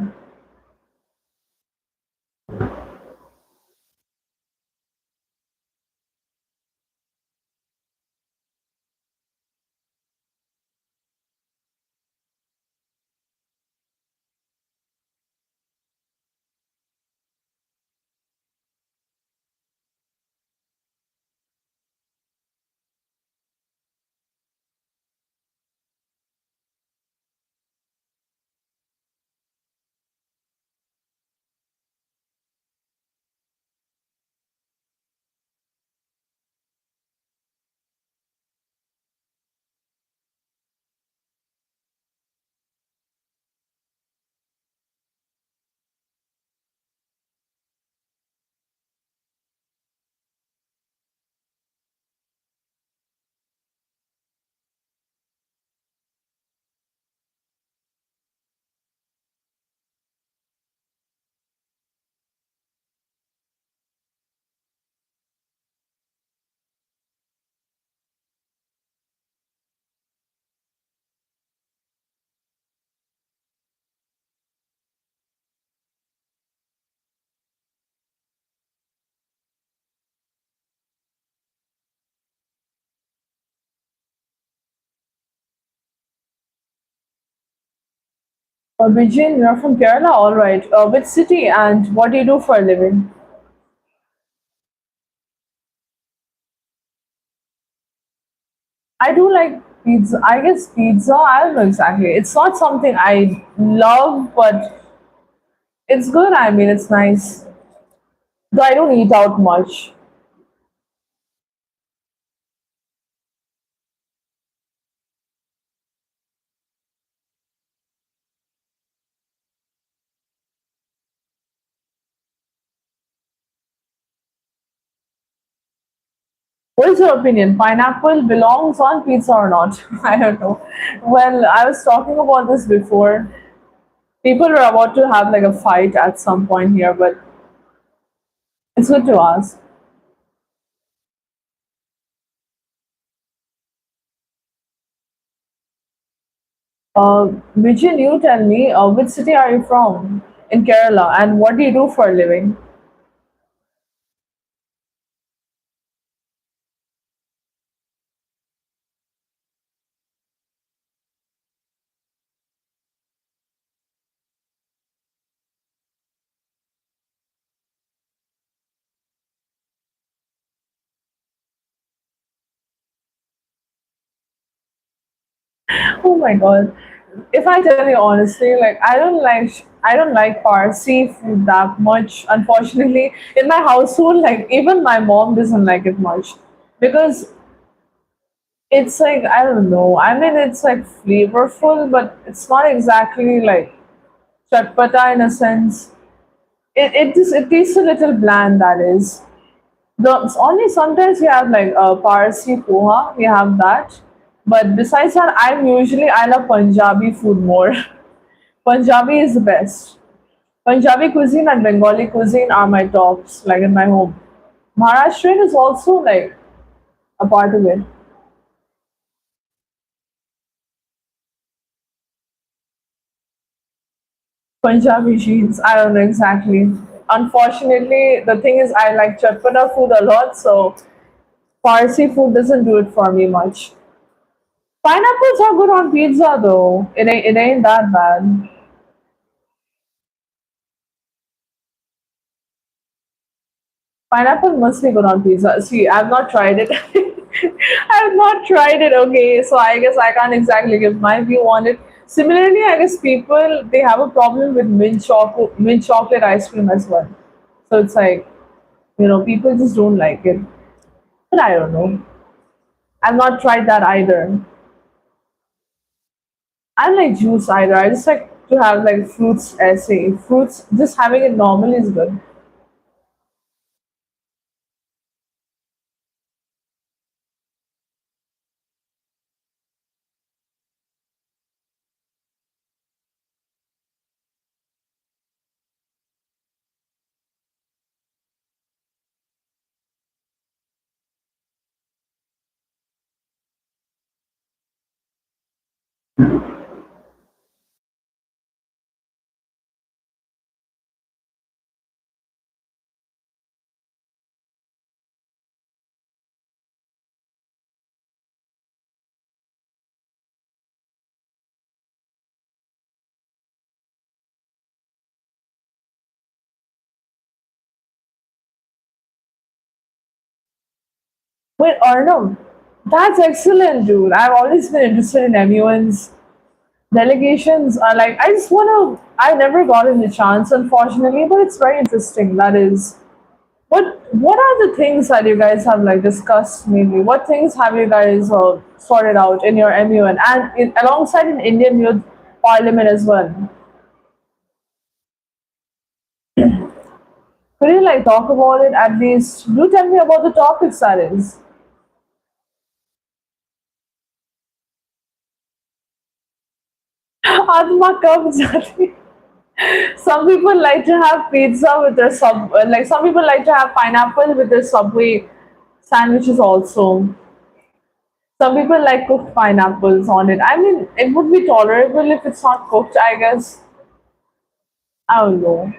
Vijay, you're from Kerala, all right. Which city and what do you do for a living? I do like pizza. I guess pizza, I don't know exactly. It's not something I love, but it's good. I mean, it's nice. Though I don't eat out much. What is your opinion? Pineapple belongs on pizza or not? I don't know. Well, I was talking about this before. People are about to have like a fight at some point here, but it's good to ask. Vijay, you tell me, which city are you from in Kerala and what do you do for a living? Oh my god. If I tell you honestly, like I don't like Parsi food that much. Unfortunately, in my household, like even my mom doesn't like it much because It's like I don't know. I mean, it's like flavorful, but it's not exactly like chatpata in a sense. It tastes a little bland. That is. It's only sometimes we have like Parsi poha. We have that, but besides that, I love Punjabi food more. Punjabi is the best. Punjabi cuisine and Bengali cuisine are my tops, like in my home. Maharashtrian is also like a part of it. Punjabi jeans, I don't know exactly. Unfortunately, the thing is, I like chatpata food a lot, so Parsi food doesn't do it for me much. Pineapples are good on pizza though. It ain't that bad. Pineapple must be good on pizza. See, I've not tried it. I've not tried it. Okay, so I guess I can't exactly give my view on it. Similarly, I guess people they have a problem with mint chocolate ice cream as well. So it's like people just don't like it. But I don't know. I've not tried that either. I don't like juice either. I just like to have like fruits essay. Fruits, just having it normal is good. Wait, Arnav, that's excellent, dude. I've always been interested in everyone's delegations. Are like, I just want to. I never gotten the chance, unfortunately, but it's very interesting. That is, what are the things that you guys have like discussed? Maybe what things have you guys sorted out in your MUN and alongside in Indian Youth Parliament as well? Could you like talk about it at least? Do tell me about the topics that is. आत्मा कब जाती Some people like to have pizza with their like some people like to have pineapple with their Subway sandwiches also. Some people like cooked pineapples on it. I mean, it would be tolerable if it's not cooked, I guess. I don't know.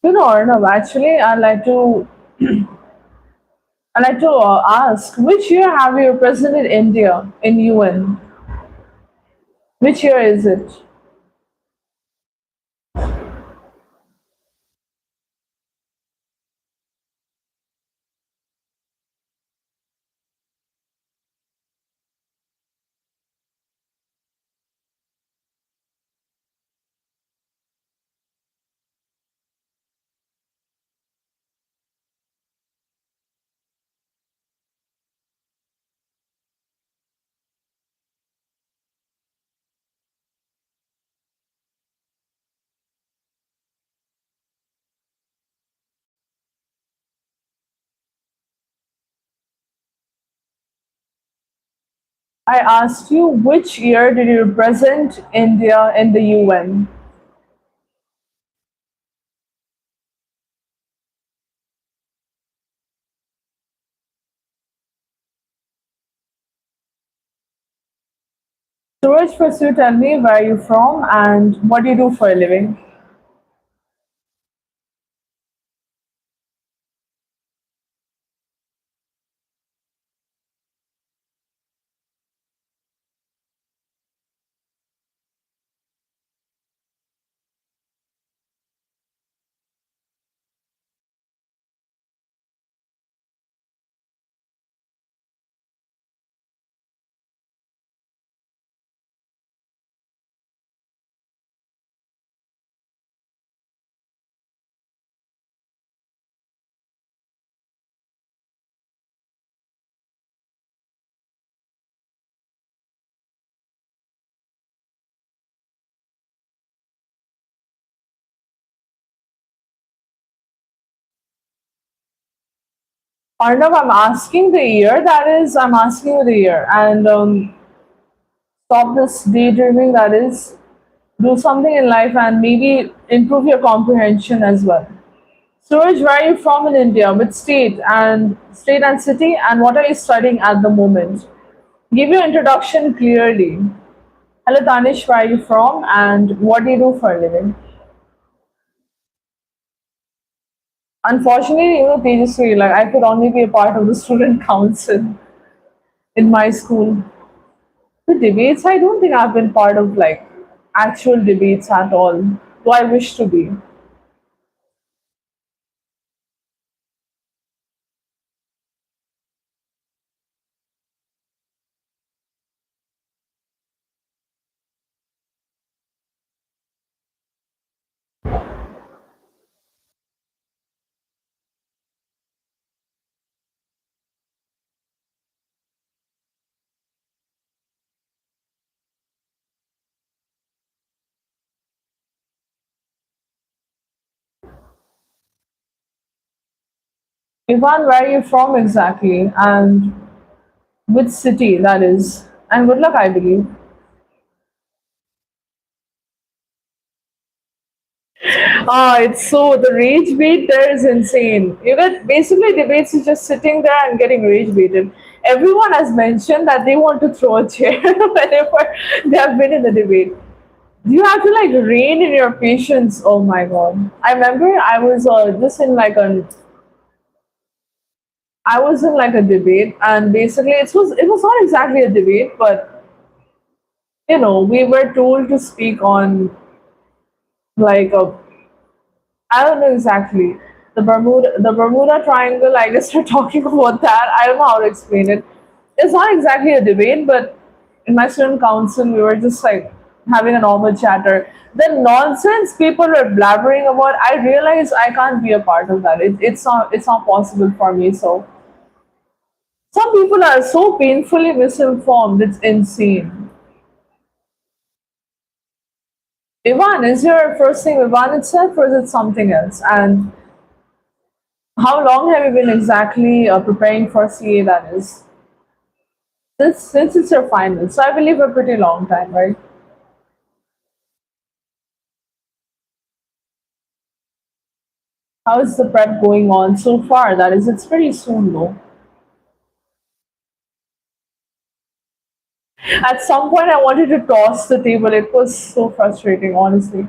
Arnav, actually, I'd like to ask, which year have you represented India in UN? Which year is it? I asked you which year did you represent India in the UN? Suraj, first you tell me where you're from and what do you do for a living? Arnav, I'm asking the year, that is, I'm asking you the year. And stop this daydreaming, that is, do something in life and maybe improve your comprehension as well. Suraj, where are you from in India? Which state and city, and what are you studying at the moment? Give your introduction clearly. Hello, Tanish, where are you from, and what do you do for a living? Unfortunately, Tejasvi, like I could only be a part of the student council in my school. The debates, I don't think I've been part of like actual debates at all. Though I wish to be. Ivan, where are you from exactly, and which city that is? And good luck, I believe. Ah, it's so the rage bait there is insane. Basically debates is just sitting there and getting rage baited. Everyone has mentioned that they want to throw a chair whenever they have been in the debate. You have to like rein in your patience. Oh my god! I remember I was just in like I was in like a debate, and basically it was not exactly a debate, but we were told to speak on like a I don't know exactly. The Bermuda Triangle, I guess we're talking about that. I don't know how to explain it. It's not exactly a debate, but in my student council, we were just like having a normal chatter. The nonsense people were blabbering about, I realized I can't be a part of that. It's not possible for me. So some people are so painfully misinformed. It's insane. Ivan, is your first name Ivan itself, or is it something else? And how long have you been exactly preparing for CA, that is? Since it's your final, so I believe a pretty long time, right? How is the prep going on so far? That is, it's pretty soon though. At some point, I wanted to toss the table. It was so frustrating, honestly.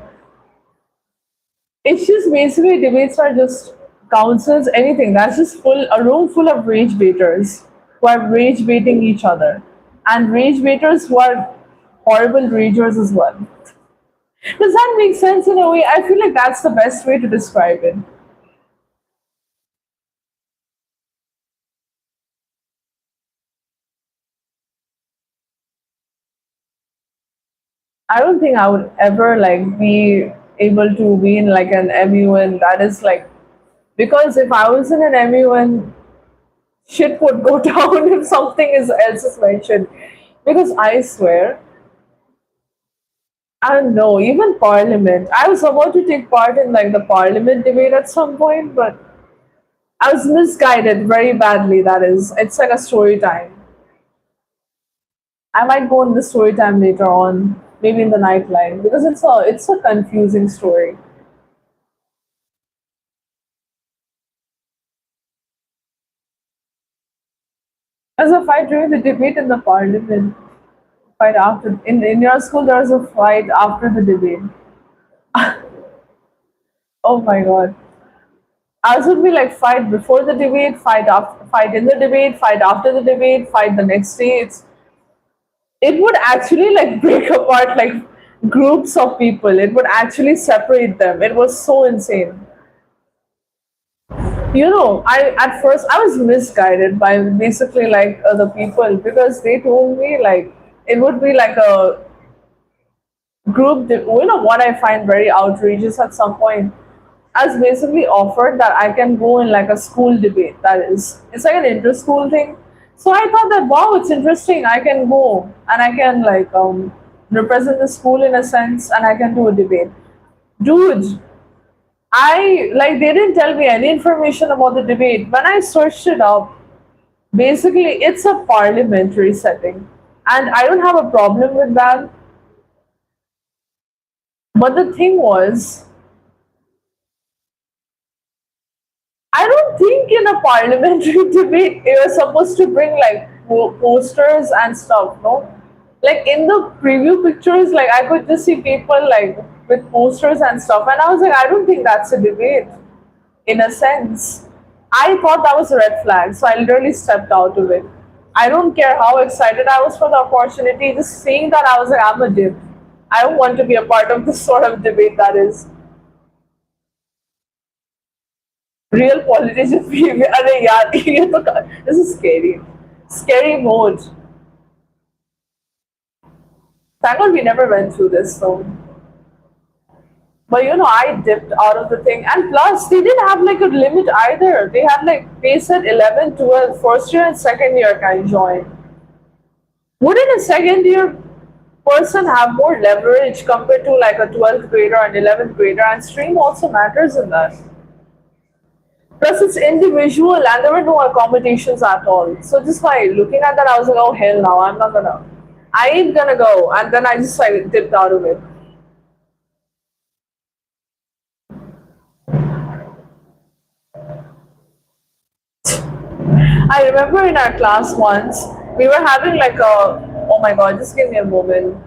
It's just basically debates are just councils, anything. That's just a room full of rage baiters who are rage baiting each other, and rage baiters who are horrible ragers as well. Does that make sense in a way? I feel like that's the best way to describe it. I don't think I would ever like be able to be in like an MUN that is like because if I was in an MUN, shit would go down if something is else is mentioned. Because I swear, I don't know, even Parliament. I was about to take part in like the Parliament debate at some point, but I was misguided very badly. That is, it's like a story time. I might go in the story time later on, maybe in the nightline, because it's a confusing story. There's a fight during the debate in the parliament. Fight after in your school there was a fight after the debate. Oh my god. Ours would be like fight before the debate, fight after, fight in the debate, fight after the debate, fight the next day. It would actually like break apart like groups of people. It would actually separate them. It was so insane. I at first I was misguided by basically like the people because they told me like it would be like a what I find very outrageous at some point as basically offered that I can go in like a school debate. That is, it's like an inter-school thing. So I thought that wow, it's interesting. I can go and I can like represent the school in a sense, and I can do a debate. Dude, I like they didn't tell me any information about the debate. When I searched it up, basically it's a parliamentary setting, and I don't have a problem with that. But the thing was, I don't think in a parliamentary debate you're supposed to bring like posters and stuff, no? Like in the preview pictures, like I could just see people like with posters and stuff, and I was like, I don't think that's a debate in a sense. I thought that was a red flag, so I literally stepped out of it. I don't care how excited I was for the opportunity, just seeing that I was like, I'm a dip. I don't want to be a part of this sort of debate that is real politician behavior. अरे यार ये तो this is scary. Scary mode. Thank God we never went through this though. But I dipped out of the thing. And plus, they didn't have like a limit either. They had like, they said 11, 12, first year and second year can join. Wouldn't a second year person have more leverage compared to like a 12th grader and 11th grader? And stream also matters in that. Plus, it's individual and there were no accommodations at all. So just by looking at that, I was like, oh hell no, I'm not gonna. I ain't gonna go. And then I just like dipped out of it. I remember in our class once, we were having like a, oh my god, just give me a moment.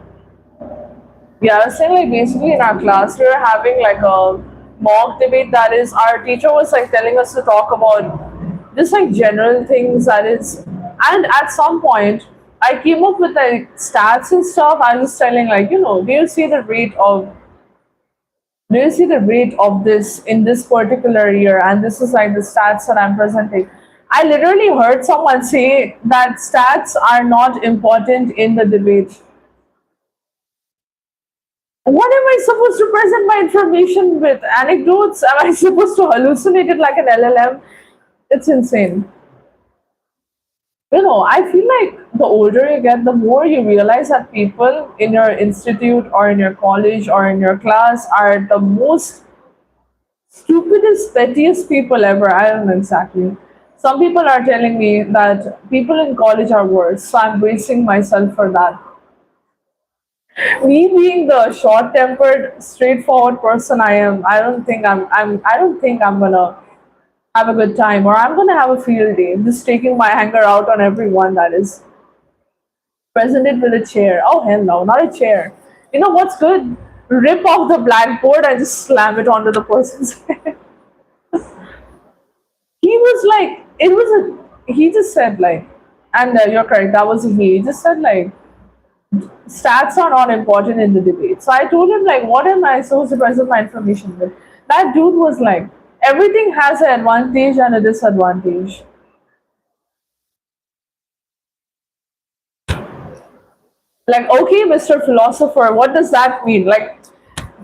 Yeah, I was saying like basically in our class, we were having like a mock debate that is, our teacher was like telling us to talk about just like general things that is, and at some point, I came up with like stats and stuff. I was telling like, do you see the rate of this in this particular year? And this is like the stats that I'm presenting. I literally heard someone say that stats are not important in the debate. What am I supposed to present my information with? Anecdotes? Am I supposed to hallucinate it like an LLM? It's insane. I feel like the older you get, the more you realize that people in your institute or in your college or in your class are the most stupidest, pettiest people ever. I don't know exactly. Some people are telling me that people in college are worse, so I'm bracing myself for that. Me being the short-tempered, straightforward person I am, I don't think I'm gonna have a good time or I'm gonna have a field day. I'm just taking my anger out on everyone that is presented with a chair. Oh hell no, not a chair. You know what's good? Rip off the blackboard and just slam it onto the person's head. He was like, it was a, he just said like, and you're correct, that was a he. He just said like, stats are not important in the debate. So I told him like, what am I supposed to present my information with? That dude was like, everything has an advantage and a disadvantage. Like, okay, Mr. Philosopher, what does that mean? Like,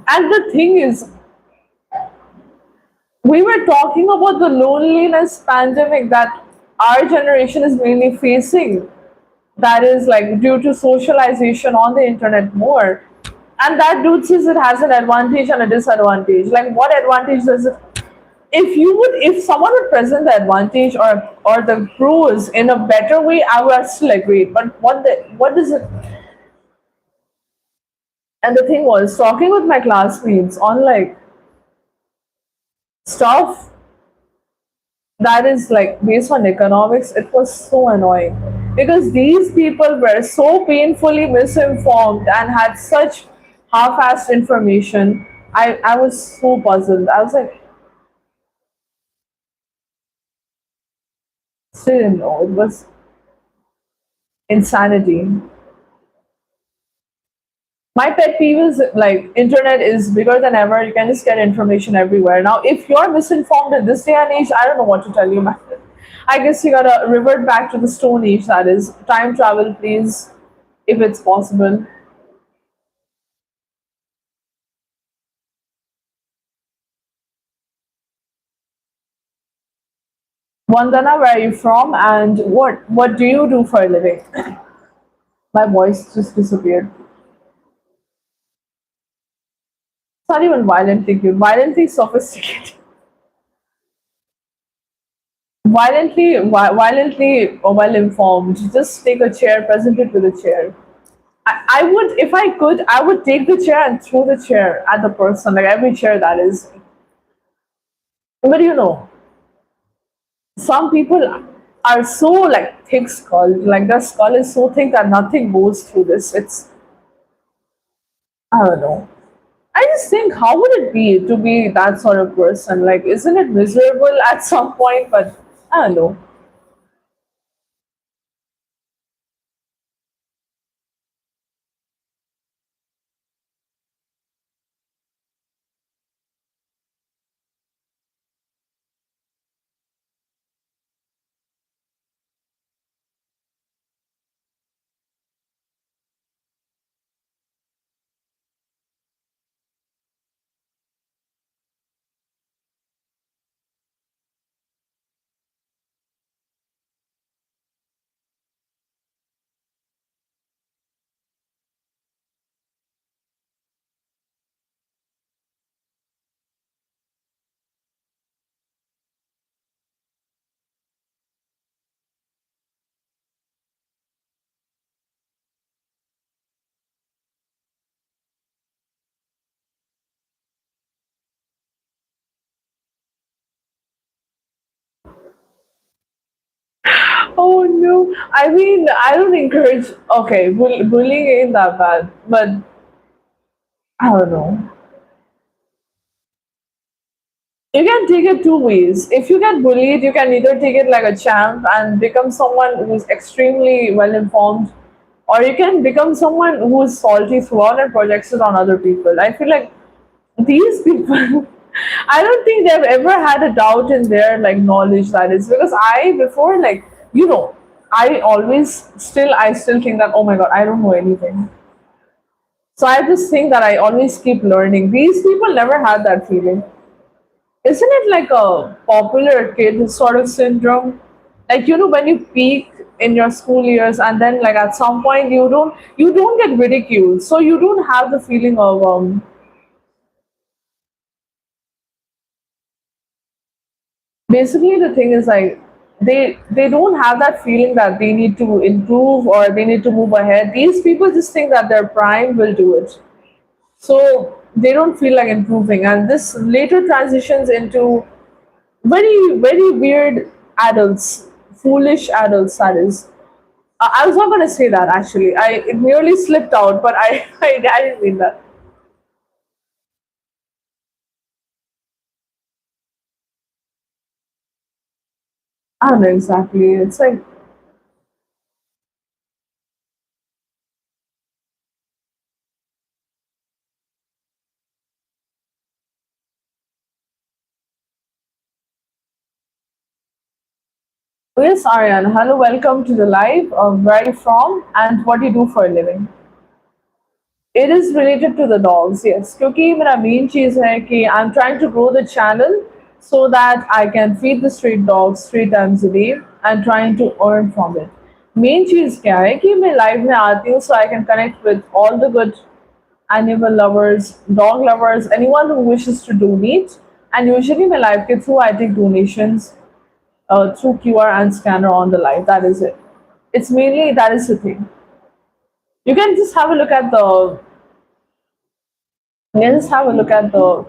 and the thing is, we were talking about the loneliness pandemic that our generation is mainly facing. That is like due to socialization on the internet more. And that dude says it has an advantage and a disadvantage. Like, what advantage does it? if someone would present the advantage or the pros in a better way, I would still agree. But what does it? And the thing was, talking with my classmates on like stuff that is like based on economics, it was so annoying because these people were so painfully misinformed and had such half-assed information. I was so puzzled. I was like, still didn't know. It was insanity. My pet peeve is like internet is bigger than ever. You can just get information everywhere. Now, if you're misinformed in this day and age, I don't know what to tell you, man. I guess you gotta revert back to the Stone Age. That is time travel, please, if it's possible. Vandana, where are you from, and what do you do for a living? My voice just disappeared. It's not even violently cute. Violently sophisticated. Violently well informed. Just take a chair, present it with a chair. I would, if I could, I would take the chair and throw the chair at the person, like every chair that is. But some people are so like thick skulled, like their skull is so thick that nothing goes through this. I don't know. I just think, how would it be to be that sort of person? Like, isn't it miserable at some point? But I don't know. Oh no! I mean, I don't encourage. Okay, bullying ain't that bad, but I don't know. You can take it two ways. If you get bullied, you can either take it like a champ and become someone who's extremely well informed, or you can become someone who's salty throughout and projects it on other people. I feel like these people, I don't think they've ever had a doubt in their like knowledge, that is because I before like I still think that, oh my god, I don't know anything. So I just think that I always keep learning. These people never had that feeling. Isn't it like a popular kid sort of syndrome? Like when you peak in your school years and then like at some point you don't get ridiculed. So you don't have the feeling of basically the thing is like they don't have that feeling that they need to improve or they need to move ahead. These people just think that their prime will do it. So they don't feel like improving. And this later transitions into very weird adults, foolish adults. That is, I was not going to say that actually. It nearly slipped out, but I didn't mean that. I don't know exactly. It's like, yes, Aryan. Hello, welcome to the live. Where are you from, and what do you do for a living? It is related to the dogs, yes. क्योंकि मेरा main चीज़ है कि I'm trying to grow the channel so that I can feed the street dogs 3 times a day and trying to earn from it. Main चीज़ क्या है कि मैं live में आती हूँ so I can connect with all the good animal lovers, dog lovers, anyone who wishes to donate. And usually my live kit through I take donations through QR and scanner on the live. That is it. It's mainly that is the thing. You can just have a look at the. You can just have a look at the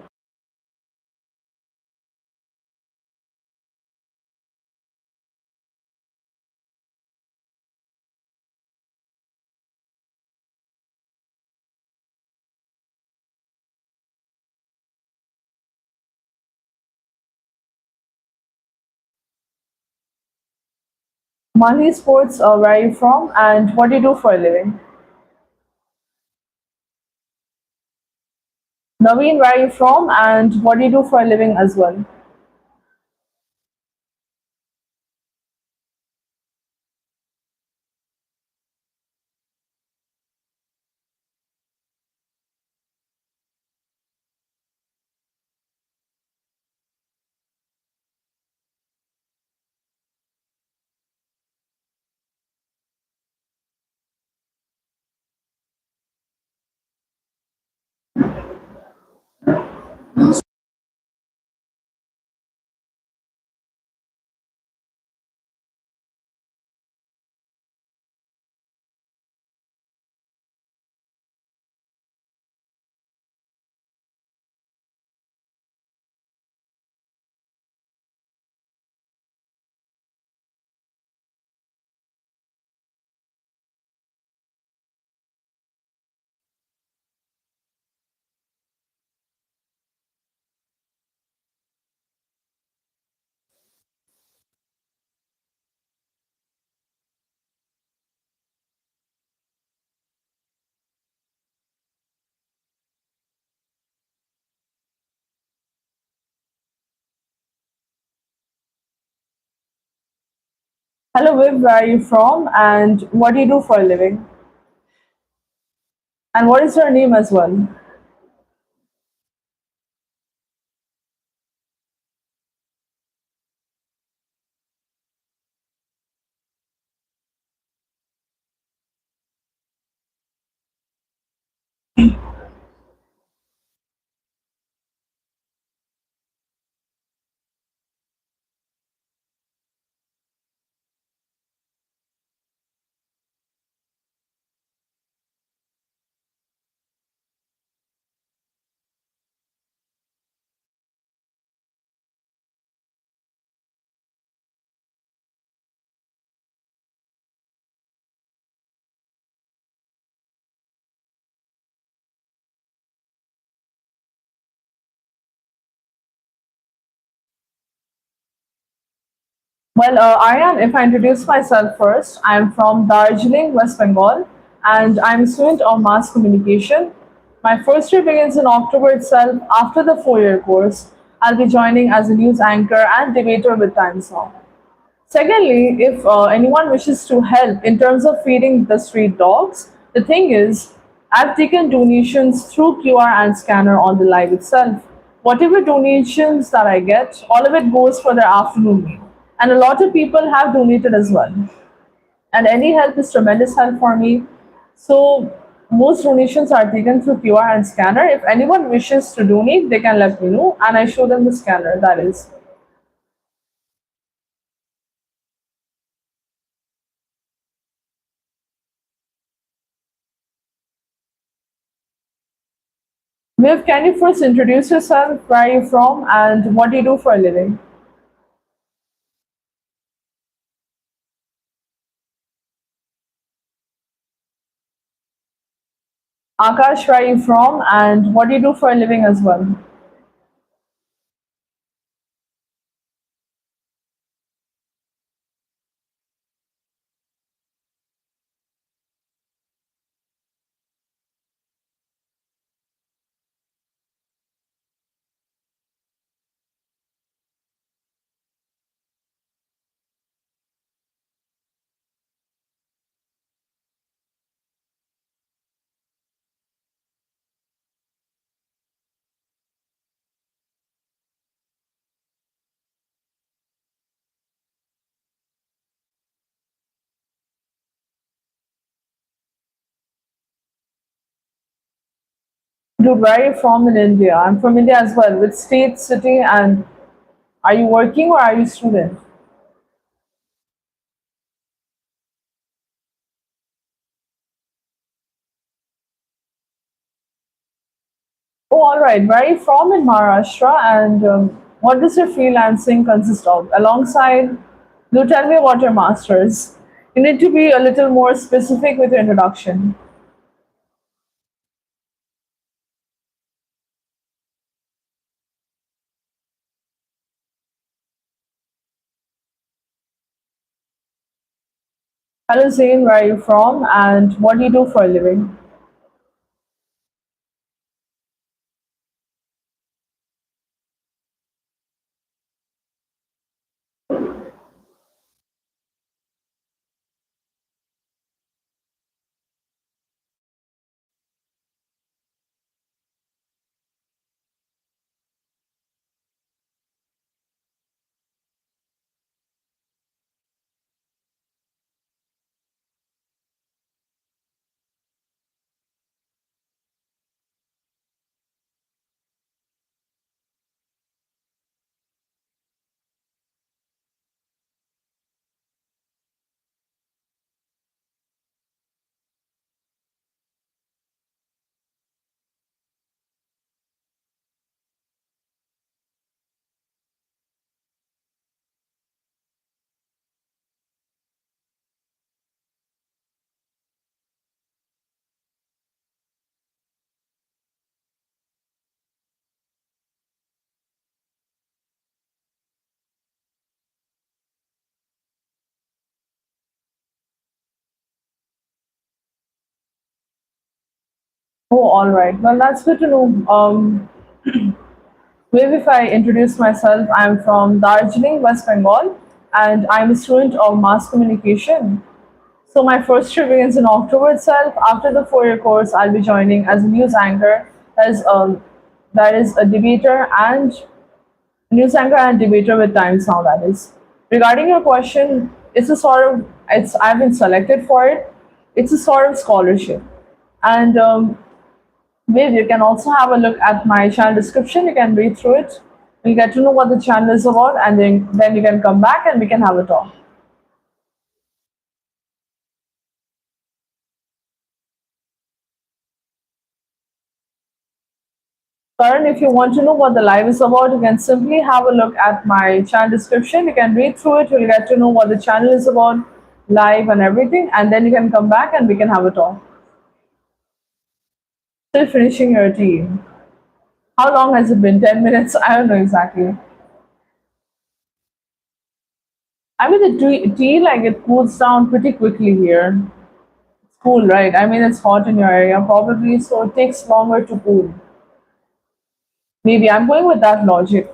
money sports. Where are you from and what do you do for a living? Naveen, where are you from and what do you do for a living as well? Hello, Viv, where are you from and what do you do for a living? And what is your name as well? Well, Aryan, if I introduce myself first, I'm from Darjeeling, West Bengal, and I'm a student of mass communication. My first year begins in October itself. After the 4 year course, I'll be joining as a news anchor and debater with Times Now. Secondly, if anyone wishes to help in terms of feeding the street dogs, the thing is, I've taken donations through QR and scanner on the live itself. Whatever donations that I get, all of it goes for their afternoon meal. And a lot of people have donated as well. And any help is tremendous help for me. So most donations are taken through QR and scanner. If anyone wishes to donate, they can let me know and I show them the scanner. That is. Viv, can you first introduce yourself? Where are you from? And what do you do for a living? Akash, where are you from? And what do you do for a living as well? Dude, where are you from in India? I'm from India as well. Which state, city, and are you working or are you a student? Oh, all right. Where are you from in Maharashtra? And what does your freelancing consist of? Alongside, do tell me about your masters. You need to be a little more specific with your introduction. Hello, Zain. Where are you from? And what do you do for a living? Oh, all right. Well, that's good to know. Maybe if I introduce myself, I'm from Darjeeling, West Bengal, and I'm a student of mass communication. So my first year begins in October itself. After the 4 year course, I'll be joining as a news anchor, that is a debater and news anchor and debater with Times Now. That is. Regarding your question, it's a sort of it's I've been selected for it. It's a sort of scholarship, and maybe you can also have a look at my channel description. You can read through it. You'll get to know what the channel is about, and then you can come back and we can have a talk. Karan, if you want to know what the live is about, you can simply have a look at my channel description. You can read through it. You'll get to know what the channel is about, live and everything, and then you can come back and we can have a talk. Still finishing your tea. How long has it been? 10 minutes? I don't know exactly. I mean, the tea like it cools down pretty quickly here. It's cool, right? I mean, it's hot in your area probably, so it takes longer to cool. Maybe I'm going with that logic.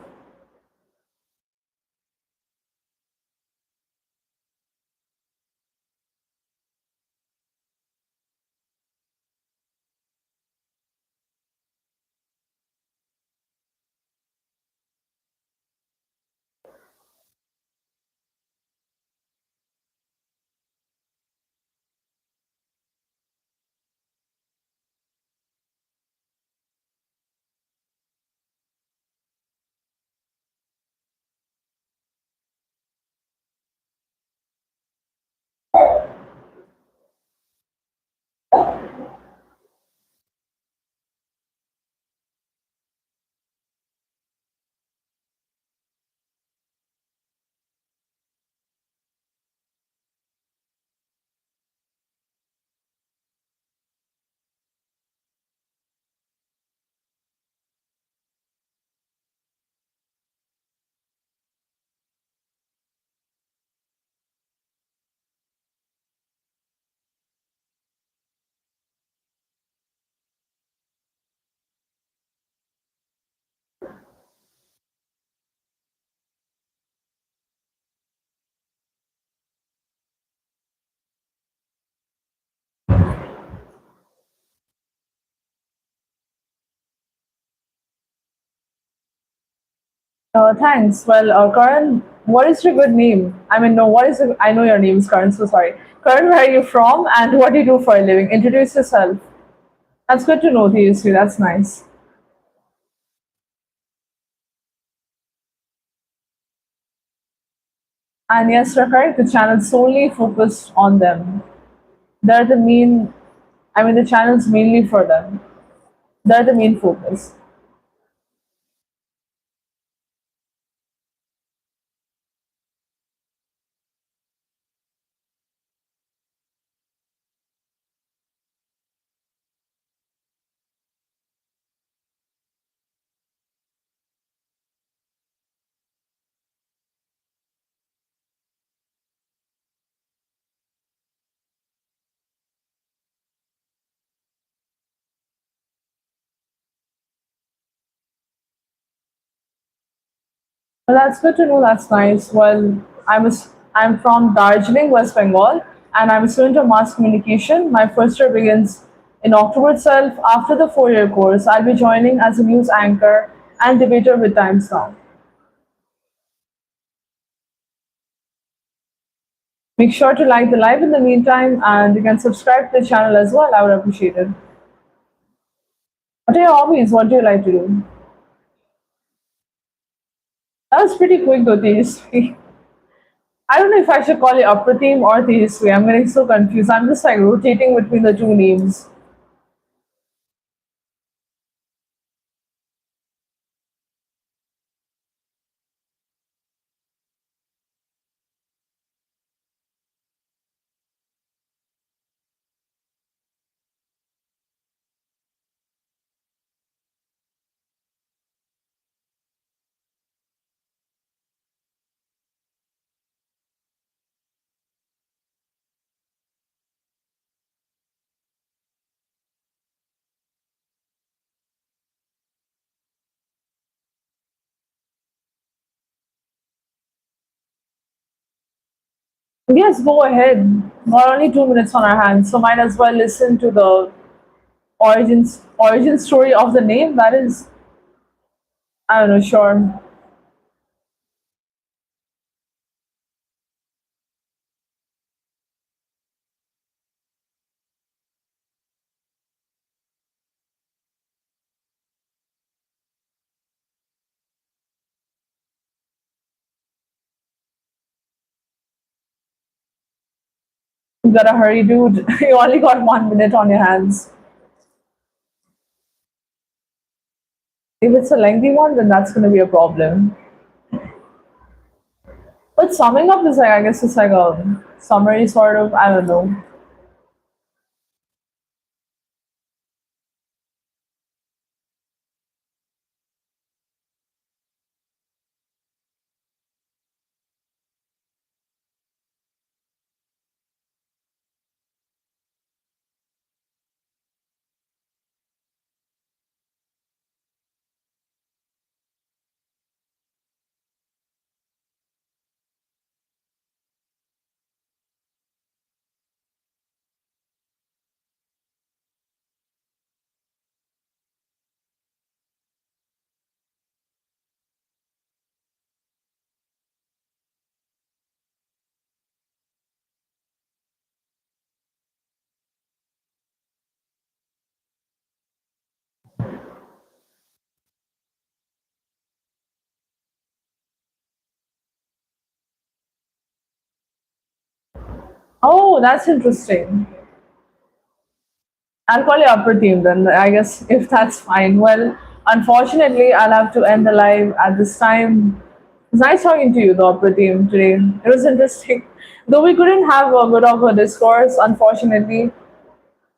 Thanks. Well, Karan, what is your good name? I mean, no, what is your, I know your name is Karan, so sorry. Karan, where are you from and what do you do for a living? Introduce yourself. That's good to know the history. That's nice. And yes, you're correct. The channel solely focused on them. They're the main. I mean, the channel's mainly for them. They're the main focus. Well, that's good to know. That's nice. Well, I'm from Darjeeling, West Bengal, and I'm a student of mass communication. My first year begins in October itself. After the 4 year course, I'll be joining as a news anchor and debater with Times Now. Make sure to like the live in the meantime, and you can subscribe to the channel as well. I would appreciate it. What are your hobbies? What do you like to do? That was pretty quick though, Tejasvi. I don't know if I should call it Apratim or Tejasvi. I'm getting so confused. I'm just like rotating between the two names. Yes, go ahead. We're only 2 minutes on our hands, so might as well listen to the origin story of the name. That is, I don't know, sure. You gotta hurry, dude. You only got 1 minute on your hands. If it's a lengthy one, then that's gonna be a problem. But summing up is like, I guess it's like a summary sort of. I don't know. Oh, that's interesting. I'll call you upper team then, I guess, if that's fine. Well, unfortunately, I'll have to end the live at this time. It's nice talking to you, the upper team, today. It was interesting. Though we couldn't have a bit of a discourse, unfortunately.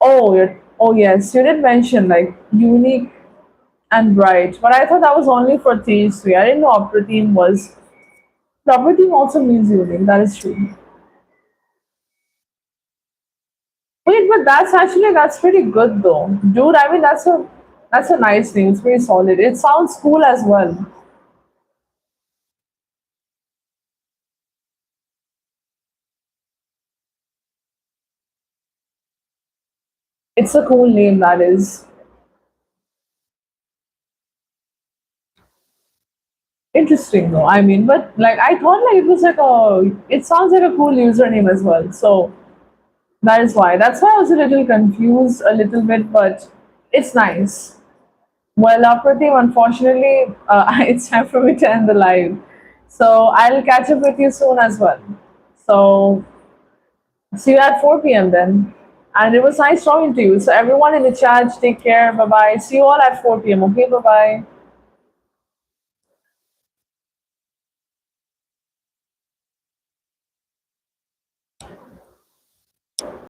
Oh yes, you did mention like unique and bright, but I thought that was only for these three. I didn't know upper team was. The upper team also means unique. That is true. Wait, but that's pretty good though, dude. I mean, that's a nice name. It's pretty solid. It sounds cool as well. It's a cool name. That is interesting though. I mean, but like I thought like it was like a. It sounds like a cool username as well. So that is why. That's why I was a little confused a little bit, but It's nice. Well, Pratim, unfortunately, it's time for me to end the live. So I'll catch up with you soon as well. So see you at 4 p.m. then. And it was nice talking to you. So everyone in the chat, take care. Bye bye. See you all at 4 p.m. Okay, bye bye.